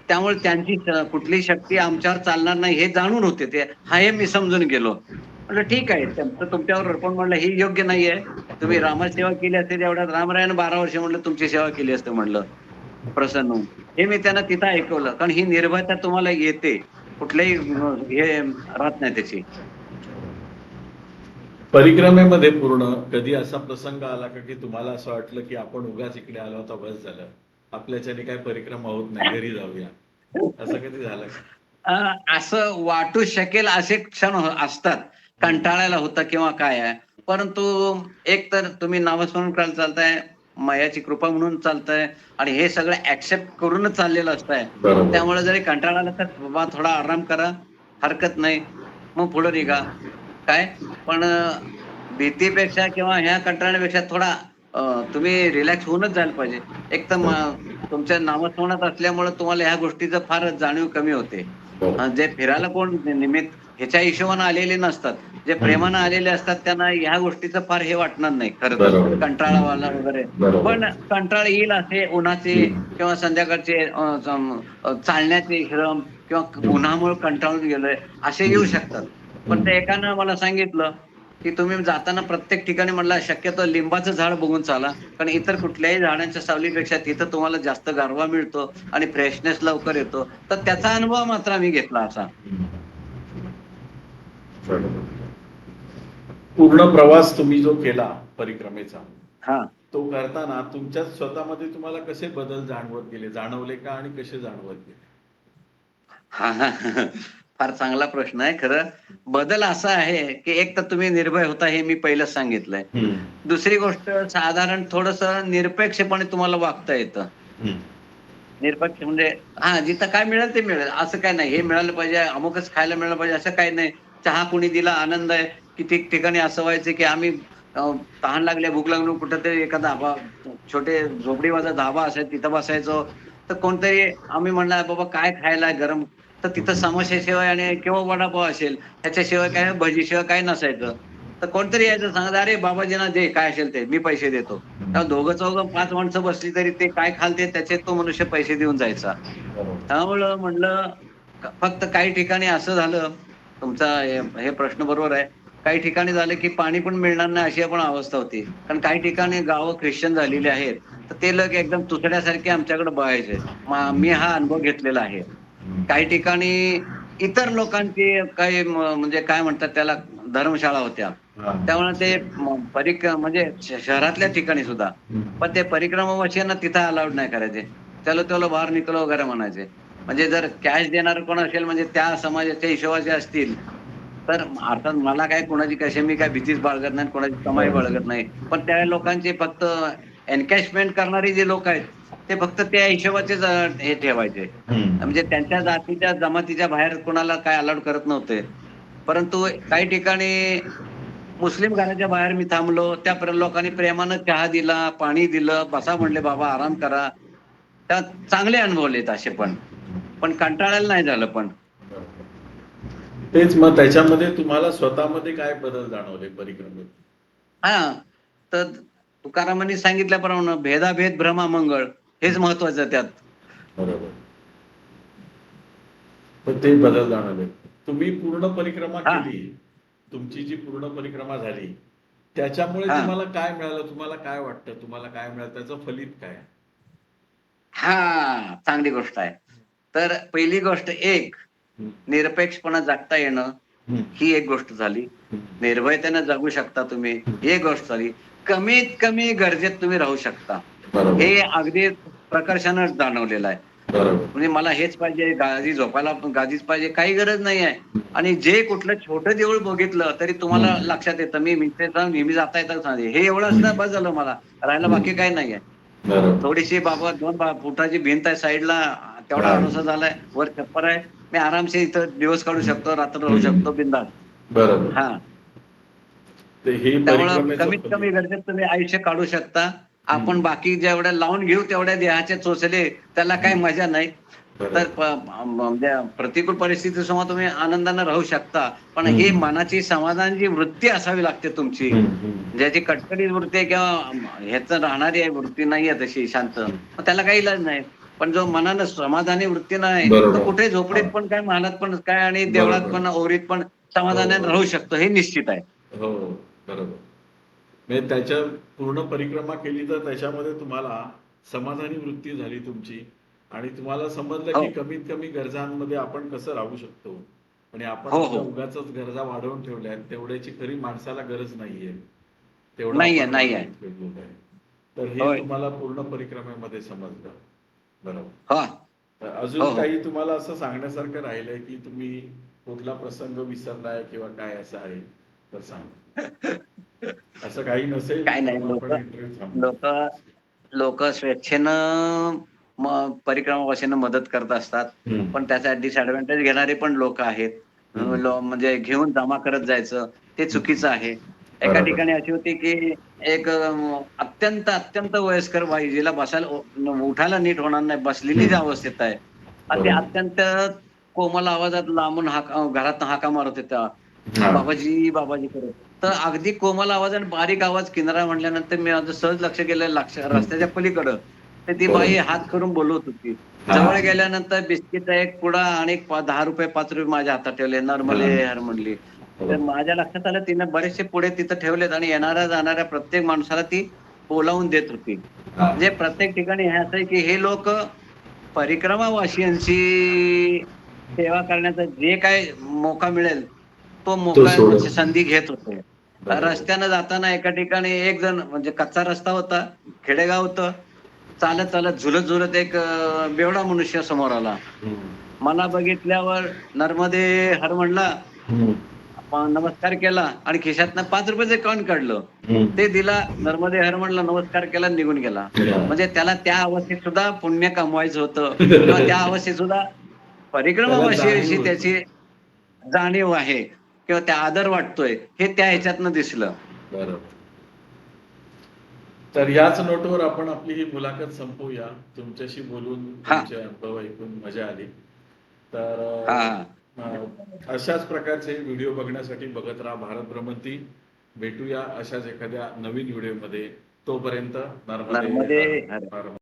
त्यामुळे त्यांची कुठलीही शक्ती आमच्यावर चालणार नाही हे जाणून होते ते. हे मी समजून गेलो. म्हटलं, "ठीक आहे, त्यांचं तुमच्यावर अर्पण." म्हणलं, "ही योग्य नाहीये. तुम्ही रामाची सेवा केली असती तेवढ्यात रामरायानं 12 वर्ष म्हणलं तुमची सेवा केली असते म्हणलं, प्रसन्न होऊन." हे मी त्यांना तिथं ऐकवलं. कारण ही निर्भयता तुम्हाला येते. कुठल्याही हे राहत नाही त्याची. परिक्रमेमध्ये पूर्ण कधी असा प्रसंग आला का की तुम्हाला असं वाटलं की आपण उगाच इकडे आलो होता, बस झालं, आपल्याच्याने काय परिक्रमा होत नाही, घरी जाऊया, असं कधी झालं का? असं वाटू शकेल असे क्षण असतात. कंटाळायला होतं किंवा काय आहे. परंतु एक तर तुम्ही नामस्मरण करायला चालताय, मायाची कृपा म्हणून चालताय आणि हे सगळं ऍक्सेप्ट करूनच चाललेलं असतंय. बरोबर. त्यामुळे जरी कंटाळा आला तर बाबा थोडा आराम करा, हरकत नाही. मग पुढे निघा. काय? पण भीतीपेक्षा किंवा ह्या कंटाळण्यापेक्षा थोडा तुम्ही रिलॅक्स होऊनच जायला पाहिजे. एक तर तुमच्या नामस्मरणात असल्यामुळे तुम्हाला ह्या गोष्टीचं फार जाणीव कमी होते. जे फिरायला कोण निमित्त ह्याच्या हिशोबाने आलेले नसतात. जे प्रेमानं आलेले असतात त्यांना ह्या गोष्टीचं फार हे वाटणार नाही खरं तर. बरोबर. कंटाळावाला वगैरे. बरोबर. पण कंटाळा येईल असे उन्हाचे किंवा संध्याकाळचे चालण्याचे श्रम किंवा उन्हामुळे कंटाळून गेलोय असे येऊ शकतात. पण त्या एकानं मला सांगितलं, की तुम्ही जाताना प्रत्येक ठिकाणी म्हणला शक्यतो लिंबाचं झाड बघून चाला. कारण इतर कुठल्याही झाडांच्या सावलीपेक्षा तिथं तुम्हाला जास्त गारवा मिळतो आणि फ्रेशनेस लवकर येतो. तर त्याचा अनुभव मात्र आम्ही घेतला असा. पूर्ण प्रवास तुम्ही जो केला परिक्रमेचा, हां. तो करताना तुमच्या स्वतःमध्ये तुम्हाला कसे बदल जाणवले का आणि कसे जाणवत गेले? हां, हां. फार चांगला प्रश्न आहे खरं. बदल असा आहे, की एक तर तुम्ही निर्भय होता हे मी पहिलंच सांगितलंय. दुसरी गोष्ट साधारण थोडंसं निरपेक्षपणे तुम्हाला वागता येतं. निरपेक्ष म्हणजे जिथं काय मिळेल ते मिळेल. असं काही नाही, हे मिळालं पाहिजे, अमुकच खायला मिळालं पाहिजे असं काही नाही. चहा कुणी दिला आनंद आहे. कित्येक ठिकाणी असं व्हायचं, की आम्ही तहान लागली, भूक लागली, कुठेतरी एखादा धाबा, छोटे झोपडीवाजा धाबा असायचा तिथं बसायचो. तर कोणतरी आम्ही म्हणणार, "बाबा काय खायला आहे गरम?" तर तिथं समोश्याशिवाय आणि किंवा वडापाव असेल, ह्याच्याशिवाय काय भजीशिवाय काही नसायचं. तर कोणतरी यायचं सांगायचं, "अरे बाबाजींना दे काय असेल ते, मी पैसे देतो." तेव्हा दोघं-चौघं 5 माणसं बसली तरी ते काय खाल ते त्याचे तो मनुष्य पैसे देऊन जायचा. त्यामुळं म्हणलं फक्त काही ठिकाणी असं झालं, तुमचा हे हे प्रश्न बरोबर आहे. काही ठिकाणी झालं की पाणी पण मिळणार नाही अशी पण अवस्था होती. कारण काही ठिकाणी गावं ख्रिश्चन झालेली आहेत, तर ते लोक एकदम तुसड्यासारखे आमच्याकडे बघायचे. मी हा अनुभव घेतलेला आहे. काही ठिकाणी इतर लोकांची काही म्हणजे काय म्हणतात त्याला, धर्मशाळा होत्या. हा. त्यामुळे ते म्हणजे शहरातल्या ठिकाणी सुद्धा, पण ते परिक्रमावासियांना तिथं अलाउड नाही करायचे. चलो चलो बाहेर निकलो वगैरे म्हणायचे. म्हणजे जर कॅश देणार कोण असेल, म्हणजे त्या समाजाच्या हिशोबाचे असतील, तर अर्थात मला काय कोणाची कशी, मी काय भीतीच बाळगत नाही, कोणाची कमाई बाळगत नाही. पण त्या लोकांचे फक्त एनकॅशमेंट करणारे जे लोक आहेत, ते फक्त त्या हिशोबाचेच हे ठेवायचे. म्हणजे त्यांच्या जातीच्या जमातीच्या बाहेर कोणाला काय अलाउड करत नव्हते. परंतु काही ठिकाणी मुस्लिम घराच्या बाहेर मी थांबलो, त्या लोकांनी प्रेमानं चहा दिला, पाणी दिलं, बसा म्हणले बाबा आराम करा. त्या चांगले अनुभवलेत असे पण. पण कंटाळायला नाही झालं पण. तेच मग त्याच्यामध्ये तुम्हाला स्वतःमध्ये काय बदल जाणवले परिक्रमेत? हा, तर तुकारामांनी सांगितल्याप्रमाणे भेदाभेद भ्रमामंगळ हेच महत्वाचं त्यात. बरोबर. तर ते बदल जाणवले. तुम्ही पूर्ण परिक्रमा हा केली, तुमची जी पूर्ण परिक्रमा झाली, त्याच्यामुळे हा तुम्हाला काय मिळालं? तुम्हाला काय वाटतं? तुम्हाला काय मिळालं? त्याचं फलित काय? हा चांगली गोष्ट आहे. तर पहिली गोष्ट, एक निरपेक्षपणा जगता येणं, ही एक गोष्ट झाली. निर्भयतेनं जगू शकता तुम्ही, ही एक गोष्ट झाली. कमीत कमी गरजेत तुम्ही राहू शकता, बरोबर. हे अगदी प्रकर्षानं जाणवलेलं आहे. बरोबर. म्हणजे मला हेच पाहिजे, गादी झोपायला गादीच पाहिजे, काही गरज नाही आहे. आणि जे कुठलं छोटं देऊळ बघितलं तरी तुम्हाला लक्षात येतं, मी नेहमी जाता येता सांगते, हे एवढं असलं बस झालं मला, राहायला बाकी काही नाहीये. बरोबर. थोडीशी बाबा 2 फुटाची भिंत आहे साईडला, तेवढा हा. आडोसा झालाय, वर छप्पर आहे, मी आरामशी इथं दिवस काढू शकतो, रात्र राहू शकतो बिंदास. बरोबर. हा, ते हे त्यामुळं परिक्रमेचं कमीत कमी फलित. गरजेत तुम्ही आयुष्य काढू शकता. आपण बाकी जेवढ्या लावून घेऊ तेवढ्या देहाचे चोचले, त्याला काही मजा नाही. तर म्हणजे प्रतिकूल परिस्थिती समोर तुम्ही आनंदाने राहू शकता. पण ही मनाची समाधानाची वृत्ती असावी लागते तुमची, ज्याची कटकटी वृत्ती आहे किंवा ह्याच राहणारी आहे वृत्ती नाहीये तशी शांत, मग त्याला काही इलाज नाही. पण जो मनानं समाधानी वृत्ती नाही, तो बरोबर. कुठे झोपडीत पण काय, महालात पण काय, आणि देवळात बरोबर. पण ओरीत पण समाधानाने हो. राहू शकतो, हे निश्चित आहे. हो, बरोबर. म्हणजे त्याच्या पूर्ण परिक्रमा केली तर त्याच्यामध्ये तुम्हाला समाधानी वृत्ती झाली तुमची, आणि तुम्हाला समजलं हो की कमीत कमी गरजांमध्ये आपण कसं राहू शकतो. आणि आपण हो आपल्या हो, उगाचच गरजा वाढवून ठेवल्या आहेत, तेवढ्याची खरी माणसाला गरज नाहीये, तेवढं नाहीये आपण नाहीये. वाढवून ठेवलेलं आहे. तर हे होय. तुम्हाला पूर्ण परिक्रमेमध्ये समजलं. बरोबर. हो तर हो अजून हो. काही तुम्हाला असं सांगण्यासारखं राहिलंय की तुम्ही कुठला प्रसंग विसरलाय किंवा काय असं आहे तर सांग. असं काही नसेल काय तर नाही, मग लोक आपण इंटरव्ह्यू थांबू. लोक लोक स्वेच्छेनं परिक्रमावासींना मदत करत असतात. पण त्याचा डिसएडव्हान्टेज घेणारे पण लोक आहेत. म्हणजे घेऊन जमा करत जायचं, ते चुकीचं आहे. एका बरोबर. ठिकाणी अशी होती की एक अत्यंत अत्यंत वयस्कर बाई, जिला बसायला उठायला नीट होणार नाही, बसलेलीच अवस्थेत आहे. आणि ते बरोबर. अत्यंत कोमल आवाजात लांबून घरात हाका मारत होत्या, हा. बाबाजी बाबाजी करत. तर अगदी कोमल आवाज आणि बारीक आवाज किनारा म्हटल्यानंतर मी माझं सहज लक्ष गेलं, रस्त्याच्या पलीकडं, तर ती बाई बरोबर. हात करून बोलवत होती. हा. जवळ गेल्यानंतर बिस्किटचा एक पुडा आणि ₹10 ₹5 माझ्या हातात ठेवले, हा. नॉर्मली हर म्हणली. तर बरोबर. माझ्या लक्षात आलं, तिने बरेचसे पुढे तिथं ठेवलेत आणि येणाऱ्या जाणाऱ्या प्रत्येक माणसाला ती बोलावून देत होती. हा. म्हणजे प्रत्येक ठिकाणी हे असं आहे की हे लोक परिक्रमावासियांची सेवा करण्याचा जे काय मोका मिळेल, तो तो मोका सोडत म्हणजे संधी घेत होते. बरोबर. रस्त्यानं जाताना एका ठिकाणी एक जण, म्हणजे कच्चा रस्ता होता, खेडेगाव होतं, चालत चालत झुलत झुलत एक बेवडा मनुष्य समोर आला. मला बघितल्यावर नर्मदे हर म्हणला, नमस्कार केला आणि खिशातनं ₹5 कॉइन काढलं, ते दिला, नर्मदे हर म्हणला, नमस्कार केला, निघून गेला. म्हणजे त्याला त्या अवस्थेत सुद्धा पुण्य कमवायचं होतं, किंवा त्या अवस्थेत सुद्धा त्याला जाणीव परिक्रमावासियांशी होती. त्याची जाणीव आहे, किंवा त्या आदर वाटतोय, हे त्या ह्याच्यातनं दिसलं. बरोबर. तर याच नोटवर आपण आपली ही मुलाखत संपवूया. तुमच्याशी बोलून हा तुमचे अनुभव ऐकून मजा आली. तर हा हा. अशाच प्रकारचे व्हिडिओ बघण्यासाठी बघत राहा भारत भ्रमंती. भेटूया अशाच एखाद्या नवीन व्हिडिओमध्ये. तोपर्यंत नर्मदे नर्मदे हर हर. हर.